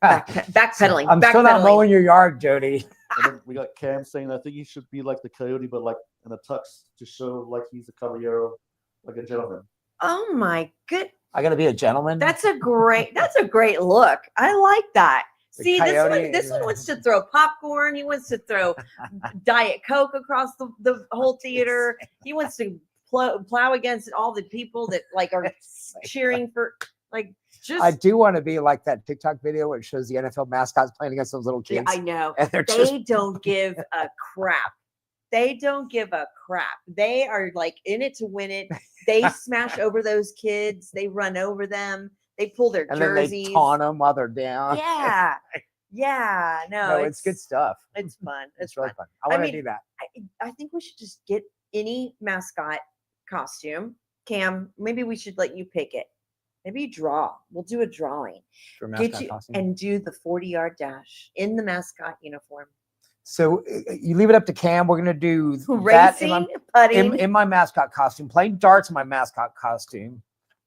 Backpedaling. I'm still not backpedaling. mowing your yard, Jody. And then we got Cam saying, I think he should be like the Coyote, but like in a tux to show like he's a caballero, like a gentleman. Oh my good. I got to be a gentleman. That's a great look. I like that. The See, coyote, this one yeah. wants to throw popcorn. He wants to throw Diet Coke across the whole theater. He wants to plow against all the people that like are cheering for like just. I do want to be like that TikTok video where it shows the NFL mascots playing against those little Yeah, kids. I know. And they're They just don't give a crap. They don't give a crap. They are like in it to win it. They smash over those kids. They run over them. They pull their and jerseys. then they taunt them while they're down. Yeah. No, No, it's good stuff. It's fun. It's really fun. fun. I want to mean, do that. I think we should just get any mascot costume. Cam, maybe we should let you pick it. Maybe you draw. We'll do a drawing. For a Get mascot you costume. and do the 40-yard dash in the mascot uniform. So you leave it up to Cam. We're gonna do that Racing, putting. in my mascot costume, playing darts in my mascot costume,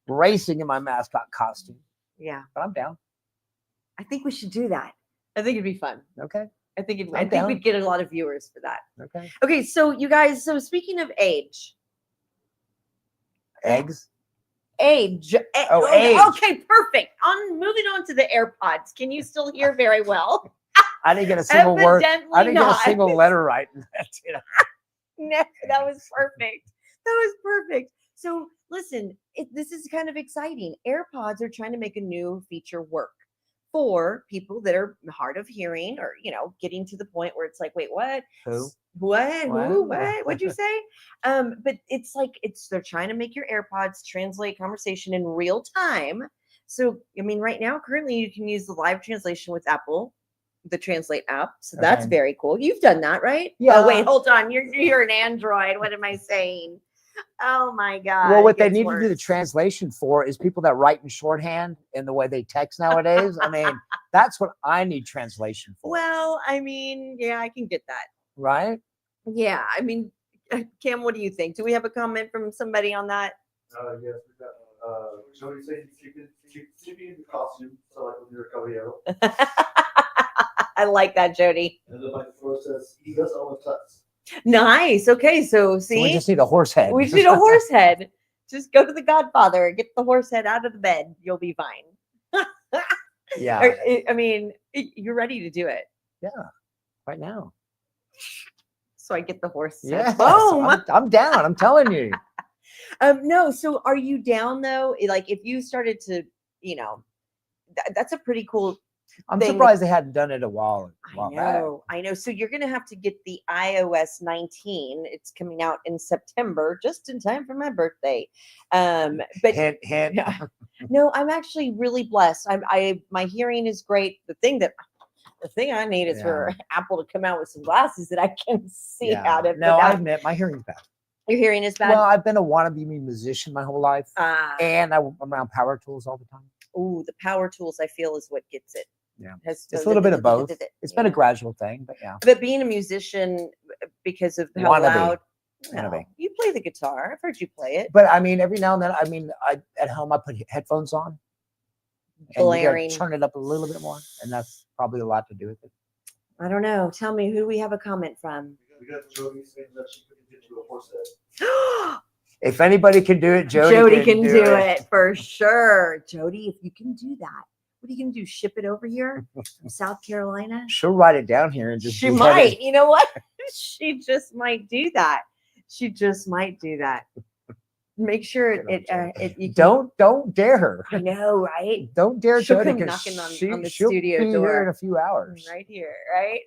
racing in my mascot costume. Yeah, But I'm down. I think we should do that. I think it'd be fun. Okay. I think I'm down. we'd get a lot of viewers for that. Okay. Okay, so you guys. So speaking of age. Eggs. Age. Oh, age. Okay, perfect. Moving on to the AirPods. Can you still hear very well? I didn't get a single word. I Evidently didn't get a not. single letter right. You know. No, that was perfect. That was perfect. So listen, this is kind of exciting. AirPods are trying to make a new feature work for people that are hard of hearing or, getting to the point where it's like, wait, what? Who? What? What? Who? What? What'd you say? But it's like, they're trying to make your AirPods translate conversation in real time. So, I mean, right now, currently you can use the live translation with Apple, the Translate app. So that's Okay. very cool. You've done that, right? Yeah. Oh, wait, hold on. You're an Android. What am I saying? Oh my God. Well, what it they gets need to do the worse. translation for is people that write in shorthand in the way they text nowadays. I mean, that's what I need translation for. Well, I mean, yeah, I can get that. Right? Yeah. I mean, Cam, what do you think? Do we have a comment from somebody on that? Yes, we got Jody saying she be in the costume, so like when you're a caballero. I like that, Jody. And then Michael Flores says, he does own a tux. Nice. Okay. So So we see, just need a horse head. we just need a horse head. Just go to the Godfather, get the horse head out of the bed. You'll be fine. Yeah. I mean, you're ready to do it. Right now. So I get the horse head. Yes. Boom. I'm down. I'm telling you. No. So are you down though? Like if you started to, that's a pretty cool I'm thing. surprised they hadn't done it a while back. I know. So you're going to have to get the iOS 19. It's coming out in September, just in time for my birthday. But Hint. no, I'm actually really blessed. My hearing is great. The thing I need is for Apple to come out with some glasses that I can see out of. No, I admit my hearing's bad. Your hearing is bad. Well, I've been a wannabe musician my whole life, and I'm around power tools all the time. Oh, the power tools, I feel, is what gets it. Yeah, It's a little bit of both. It's been a gradual thing, but yeah. But being a musician, because of how loud, you play the guitar. I've heard you play it. But I mean, every now and then, I at home I put headphones on, and you gotta turn it up a little bit more, and that's probably a lot to do with it. I don't know. Tell me, who do we have a comment from? We got Jody saying that she couldn't get to a horse head. If anybody can do it, Jody can do it for sure. Jody, if you can do that, what are you going to do? Ship it over here from South Carolina? She'll write it down here and just. She might. You know what? She just might do that. She just might do that. Make sure you don't dare her. I know, right? Don't dare She'll Jody, come knocking on the studio be door here in a few hours. right here, right?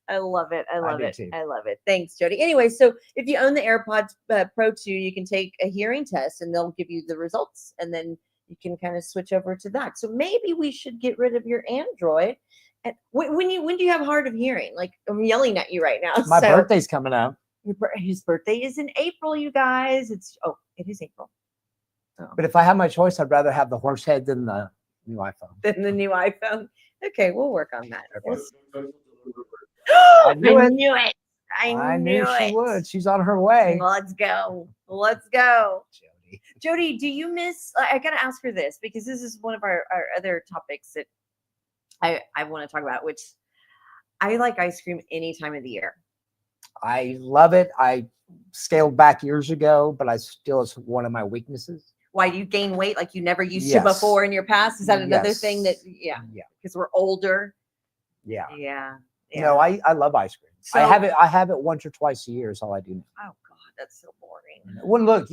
I love it. I love it. Too. I love it. Thanks, Jody. Anyway, so if you own the AirPods Pro 2, you can take a hearing test and they'll give you the results, and then you can kind of switch over to that. So maybe we should get rid of your Android. And when do you have hard of hearing? Like, I'm yelling at you right now. My birthday's coming up. His birthday is in April, you guys. It is April. Oh. But if I had my choice, I'd rather have the horse head than the new iPhone. Okay, we'll work on that. I knew it. I knew she would. She's on her way. Let's go. Jody, do you miss? I got to ask her this because this is one of our other topics that I want to talk about, which I like ice cream any time of the year. I love it. I scaled back years ago, but it's one of my weaknesses. Why, do you gain weight like you never used to before in your past? Is that another thing that? Yeah. Because we're older. Yeah. No, I love ice cream. So, I have it once or twice a year is all I do. Oh God, that's so boring. Well, look,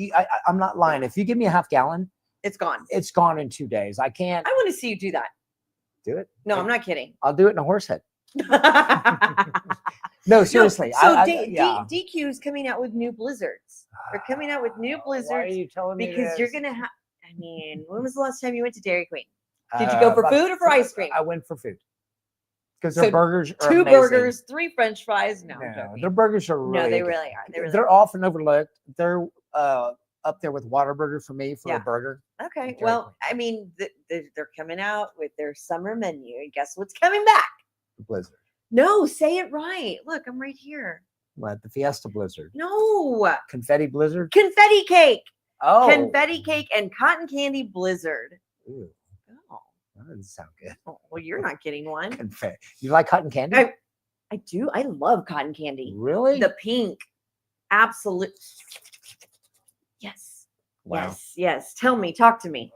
I'm not lying. If you give me a half gallon, it's gone. It's gone in 2 days. I can't. I want to see you do that. Do it. No, I'm not kidding. I'll do it in a horse head. No, seriously. So DQ is coming out with new blizzards. They're coming out with new blizzards. Why are you telling me because this? You're gonna have. I mean, when was the last time you went to Dairy Queen? Did you go for food or for ice cream? I went for food. Because their burgers are 2 amazing. burgers, 3 French fries. No, their burgers are really they really are. They're often overlooked. They're up there with Whataburger for me for a burger. Okay, well, I mean, they're coming out with their summer menu, and guess what's coming back? The Blizzard. No, say it right. Look, I'm right here. What? The Fiesta Blizzard? No. Confetti Blizzard? Confetti cake. Oh. Confetti cake and cotton candy blizzard. Ooh. Oh. That doesn't sound good. Oh, well, you're not getting one. Confetti. You like cotton candy? I do. I love cotton candy. Really? The pink. Absolute. Yes. Wow. Yes. Tell me. Talk to me.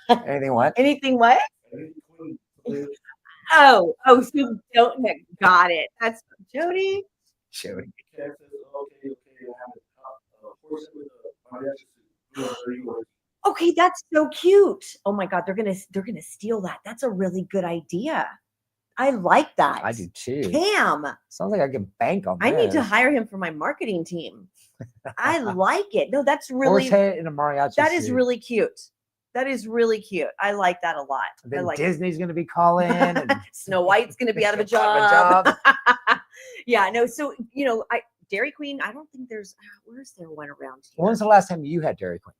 Anything what? Anything what? Oh, so you don't got it. That's Jody. Okay, that's so cute. Oh my God, they're gonna steal that. That's a really good idea. I like that. I do too. Cam. Sounds like I can bank on that. I need to hire him for my marketing team. I like it. No, that's really horse head in a mariachi that is really cute. That is really cute. I like that a lot. And then I like Disney's going to be calling. And Snow White's going to be out of a job. Yeah, no. So, Dairy Queen, I don't think where's there one around here? When was the last time you had Dairy Queen?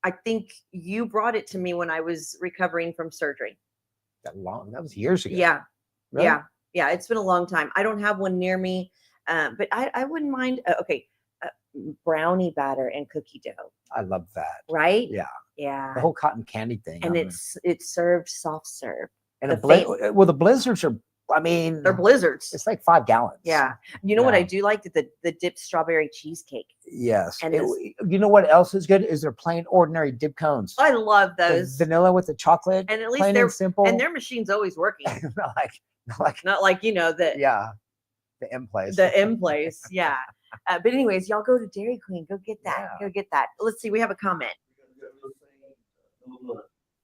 I think you brought it to me when I was recovering from surgery. That was years ago. Yeah. Really? Yeah. It's been a long time. I don't have one near me, but I wouldn't mind. Brownie batter and cookie dough. I love that. Right? Yeah. The whole cotton candy thing. And it's served soft serve. And the blizzards are, they're blizzards. It's like 5 gallons. Yeah. You know what I do like? The dipped strawberry cheesecake. Yes. And you know what else is good? Is their plain ordinary dip cones. I love those. The vanilla with the chocolate. And at least they're simple. And their machine's always working. not like the M place. The M place. Yeah. But anyways, y'all go to Dairy Queen. Go get that. Yeah. Go get that. Let's see. We have a comment.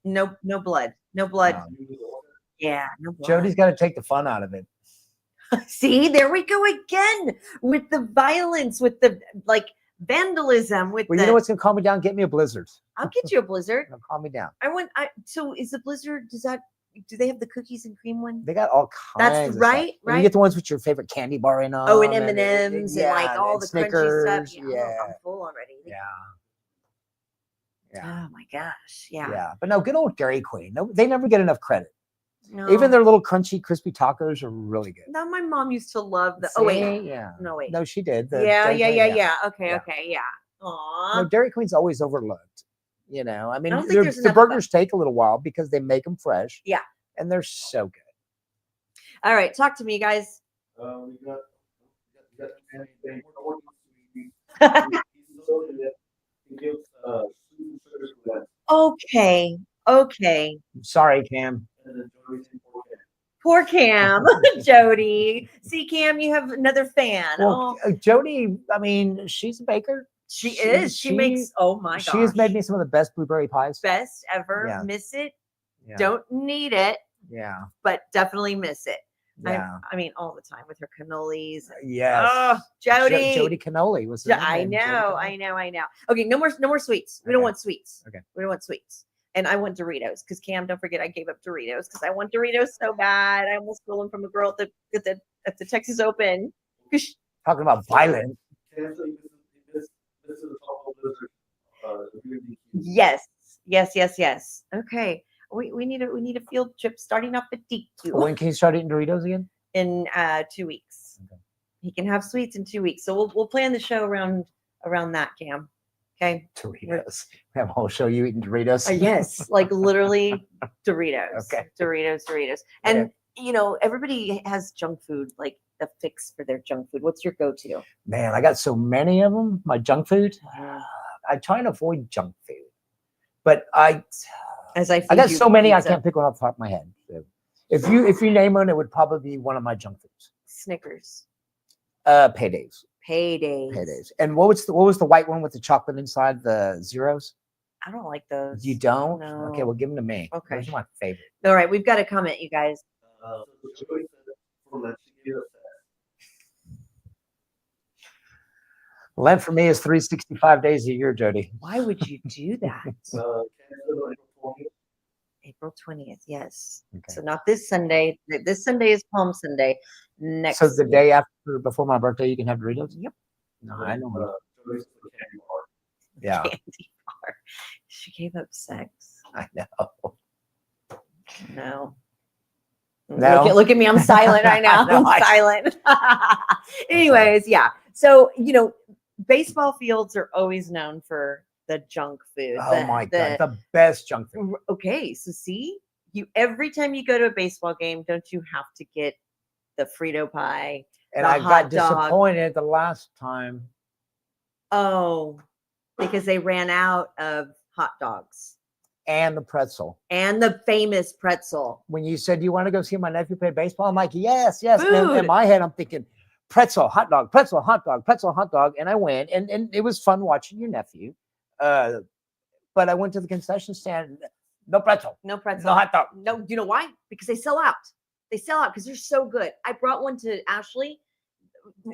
No blood. No blood. No. Yeah, no blood. Jody's got to take the fun out of it. See, there we go again with the violence, with the like vandalism, with Well, you know what's gonna calm me down? Get me a Blizzard. I'll get you a Blizzard. It'll calm me down. So is the Blizzard, do they have the cookies and cream one? They got all kinds. That's of right, stuff. And you get the ones with your favorite candy bar in them. Oh, and M&Ms and like all and the Snickers. crunchy stuff. Yeah. I'm full already. Yeah. Oh my gosh. Yeah. Yeah. But no, good old Dairy Queen. No, they never get enough credit. No. Even their little crunchy, crispy tacos are really good. Now my mom used to love the. Oh wait. See? Yeah. No wait. No, she did. Yeah. Dairy Queen, Okay. Yeah. Okay. Yeah. Aw. No, Dairy Queen's always overlooked. You know, I mean, don't think there's the enough of burgers take a little while because they make them fresh. Yeah. And they're so good. All right. Talk to me, guys. We got Okay. Okay. Sorry, Cam. Poor Cam, Jody. See, Cam, you have another fan. Well, Oh, Jody, I mean, she's a baker. she is. She makes. Oh my gosh. She has made me some of the best blueberry pies. best ever. Yeah. Miss it. Yeah. Don't need it, Yeah. but definitely miss it. Yeah. I mean, all the time with her cannolis. Yes. Oh, Jody. Jody Cannoli was. her I name, Jody know, Cannoli. I know. Okay, no more sweets. We don't Okay. want sweets. Okay. We don't want sweets. And I want Doritos because Cam, don't forget, I gave up Doritos because I want Doritos so bad. I almost stole them from a girl at the Texas Open. Talking about violent. Yes. Okay, we need a field trip starting off at DQ When can you start eating Doritos again? in 2 weeks. Okay. He can have sweets in 2 weeks, so we'll plan the show around that, Cam. Okay. Doritos. We have a whole show you eating Doritos. Yes, like literally Doritos. Okay. Doritos. And you know, everybody has junk food, like a fix for their junk food. What's your go-to? Man, I got so many of them. My junk food. I try and avoid junk food, but I got so many I can't pick one off the top of my head. So if you name one, it would probably be one of my junk foods. Snickers. Paydays. Paydays. And what was the white one with the chocolate inside, the zeros? I don't like those. You don't? No. Okay, well give them to me. Okay. Those are my favorite. All right, we've got a comment, you guys. Lent for me is 365 days a year, Jody. Why would you do that? April 20th, yes. Okay. So not this Sunday. This Sunday is Palm Sunday. Next. So the day after, before my birthday, you can have Doritos? Yep. No, I know. Yeah, Candy bar. She gave up sex. I know. No. No. Look at me. I'm silent right now. No, I'm silent. Anyways, yeah. So, you know, baseball fields are always known for the junk food. Oh my God, the best junk food. Okay, so see, every time you go to a baseball game, don't you have to get the Frito pie? And the I hot got dog? disappointed the last time. Oh, because they ran out of hot dogs And the pretzel. and the famous pretzel. When you said you want to go see my nephew play baseball, I'm like, yes. And Food. in my head, I'm thinking pretzel, hot dog, pretzel, hot dog, pretzel, hot dog. And I went, and it was fun watching your nephew. But I went to the concession stand, no pretzel, No pretzel. no hot dog. No, you know why? Because they sell out. They sell out because they're so good. I brought one to Ashley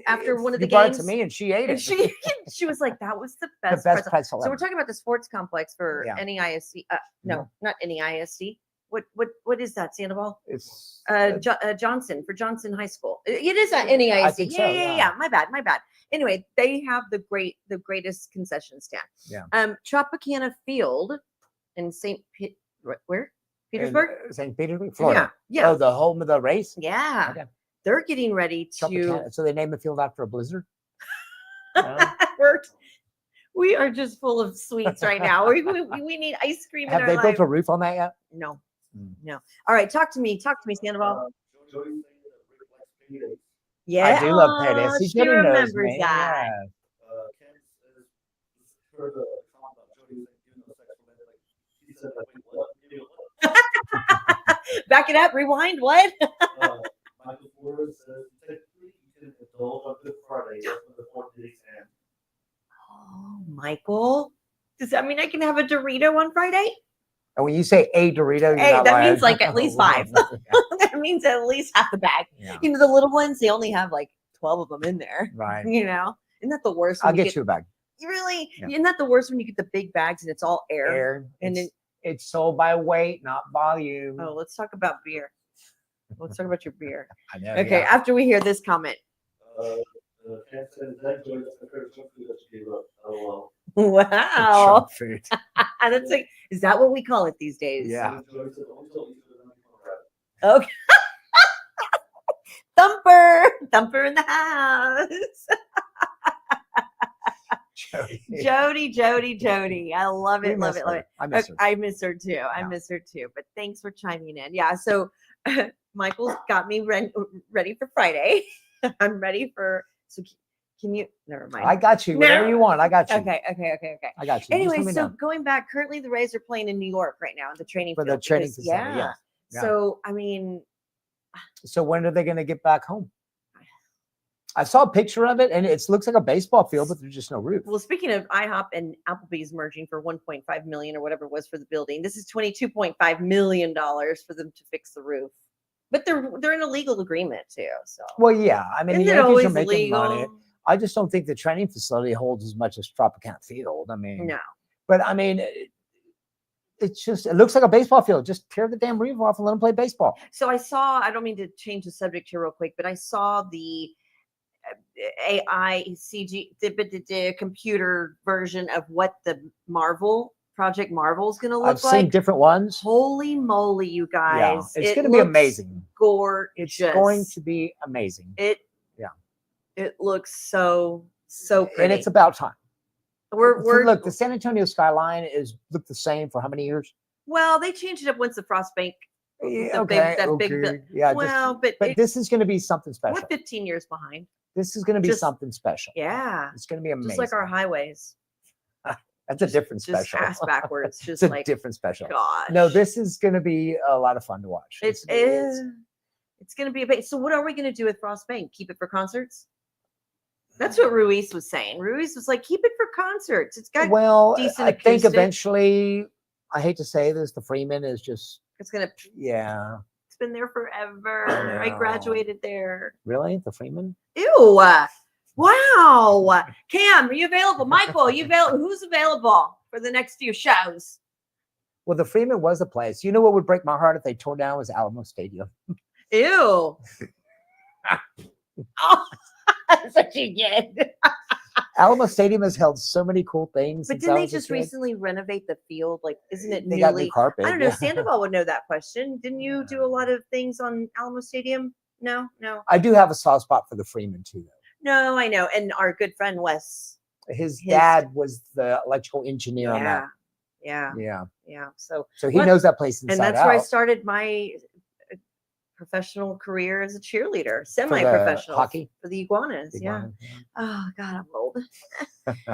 after one of the You brought games. it to me, and she ate And it. she was like, that was the the best, best pretzel. pretzel So we're ever. talking about the sports complex for Yeah. NEISD. No, not NEISD. What is that, Sandoval? It's Johnson, for Johnson High School. It is at NEISD. I think so, Yeah. yeah. My bad. Anyway, they have the greatest concession stand. Yeah. Tropicana Field in where? Petersburg? St. Petersburg, Florida. Yeah. Oh, the home of the race. Yeah. Okay. They're getting ready to. Tropicana. So they named the field after a blizzard. We are just full of sweets right now. We need ice cream in Have our they life. built a roof on that yet? No. Mm. No. All right, talk to me, Sandoval. Yeah, I do love paydays. she She really knows remembers me. that. Back it up. Rewind. What? Oh, Michael. Does that mean I can have a Dorito on Friday? And when you say a Dorito, you're Hey, not that lying. means like at least 5. That means at least half the bag. Yeah. You know, the little ones, they only have like 12 of them in there. Right. You know, isn't that the worst? When I'll get you a bag. You really? Yeah. Isn't that the worst when you get the big bags and it's all air? And And it's sold by weight, not volume. oh, let's talk about beer. Let's talk about your beer. I know. Okay, yeah. after we hear this comment. Can't say that Joey, that's the first junk food that you gave up. Oh Wow. Junk food. That's like, is that what we call it these days? Yeah. Joey said, "Only tell you for the money for Okay. Thumper in the house. Jody. I love We it, love miss it, love her. it. I miss her. I miss her too. I Yeah. miss her too. But thanks for chiming in. Yeah. So Michael's got me ready for Friday. I'm ready for. So can you? Never mind. I got you. Whatever you want. I got you. Okay. I got you. Just Anyway, let me so know. going back, currently the Rays are playing in New York right now in the training For the field training because- facility. Yeah. Yeah. So I mean, So when are they going to get back home? I saw a picture of it, and it looks like a baseball field, but there's just no roof. well, speaking of IHOP and Applebee's merging for 1.5 million or whatever it was for the building, this is $22.5 million for them to fix the roof. But they're in a legal agreement too. So Well, yeah. I mean, isn't the it Yankees always are making money. legal? I just don't think the training facility holds as much as Tropicana Field. I mean, No. but I mean, it's just, it looks like a baseball field. Just tear the damn roof off and let them play baseball. So I don't mean to change the subject here real quick, but I saw the AI CG, the computer version of what the Project Marvel is going to look I've seen like. different ones. Holy moly, you Yeah, guys. it's It going to be looks amazing. Gorgeous. It's going to be amazing. It looks so pretty. And it's about time. we're Look, the San Antonio skyline is looked the same for how many years? well, they changed it up once the Frostbank. Yeah, The big- that big okay. bu- Yeah, Well, but this is going to be something we're special. 15 years behind. This is going to be just- something special. Yeah. It's going to be amazing. Just like our highways. That's a different Just special. ass backwards. It's Just a like different special. gosh. No, this is going to be a lot of fun to watch. It is. It's going to be a bit. So what are we going to do with Frostbank? Keep it for concerts? That's what Ruiz was saying. Ruiz was like, keep it for concerts. It's got Well, decent I think acoustic. eventually, I hate to say this, the Freeman is just, it's gonna. yeah. It's been there forever. I I know. graduated there. Really? The Freeman? Ew. Wow. Cam, are you available? Michael, you available? Who's available for the next few shows? Well, the Freeman was a place. You know what would break my heart if they tore down was Alamo Stadium. Ew. Oh, that's what you get. Alamo Stadium has held so many cool things. But since didn't I they was a just kid. recently renovate the field? Like, isn't it They got newly? new carpet. I don't know. yeah. Sandoval would know that question. Didn't you do a lot of things on Alamo Stadium? No. I do have a soft spot for the Freeman too, though. No, I know. And our good friend Wes. His His- dad was the electrical engineer on that. Yeah. Yeah. So So he What- knows that place inside and that's out. where I started my professional career as a cheerleader, For the semi-professional hockey. for the Iguanas. Big Yeah. one, Oh God, I'm old.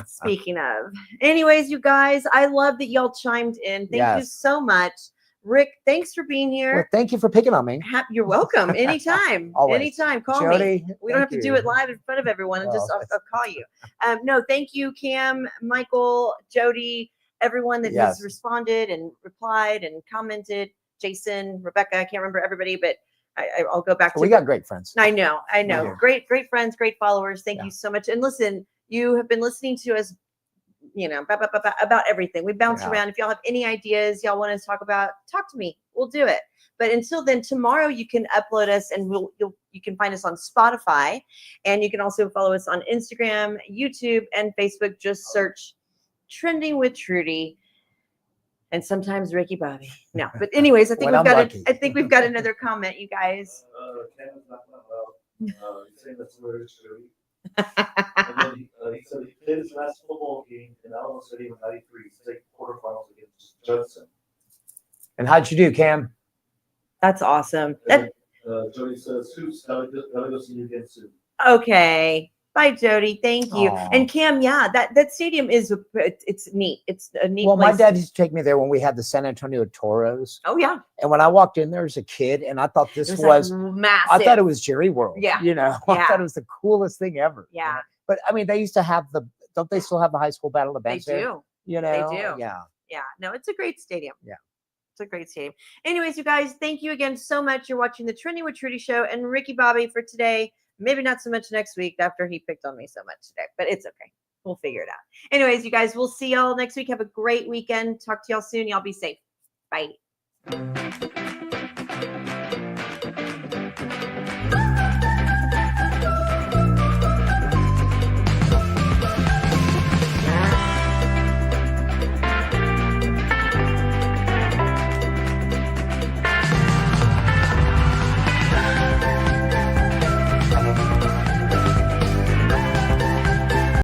Speaking of, anyways, you guys, I love that y'all chimed in. Thank you Yes. so much, Rick. Thanks for being Well, here. thank you for picking on me. You're welcome. Anytime. Always. Anytime. Call me. Jody, We don't have thank to do you. it live in front of everyone. And just Well, I'll call you. No, thank you, Cam, Michael, Jody, everyone that has Yes. responded and replied and commented. Jason, Rebecca, I can't remember everybody, but I'll go back to. We got great friends. I know. do. Great friends, great followers. Thank Yeah. you so much. And listen, you have been listening to us, about everything. We bounce Yeah. around. If y'all have any ideas y'all want to talk about, talk to me. We'll do it. But until then, tomorrow you can upload us and you can find us on Spotify, and you can also follow us on Instagram, YouTube, and Facebook. Just search Trending with Trudy. And sometimes Ricky Bobby. No, but anyways, I think When I'm lucky. I think we've got another comment, you guys. Cameron's not well. He's saying that's where it's Joey. And then he said he played his last football game in Alamo Stadium in '93. He's taking quarterfinals against Judson. And how'd you do, Cam? That's awesome. And then, Jody says, "Hoops, gotta go see you again soon." Okay. Bye, Jody. Thank you. Aw. And Cam, yeah, that stadium it's neat. It's a neat Well, my place. dad used to take me there when we had the San Antonio Toros. Oh yeah. And when I walked in there as a kid, and I thought this It was, like massive. I thought it was Jerry World. Yeah. You know, I Yeah. thought it was the coolest thing ever. you Yeah. know. But I mean, they used to have don't they still have the high school battle of They bands there? do. You know? do. Yeah. Yeah. No, it's a great stadium. Yeah. It's a great stadium. Anyways, you guys, thank you again so much. You're watching the Trending with Trudy show and Ricky Bobby for today. Maybe not so much next week after he picked on me so much today, but it's okay. We'll figure it out. Anyways, you guys, we'll see y'all next week. Have a great weekend. Talk to y'all soon. Y'all be safe. Bye.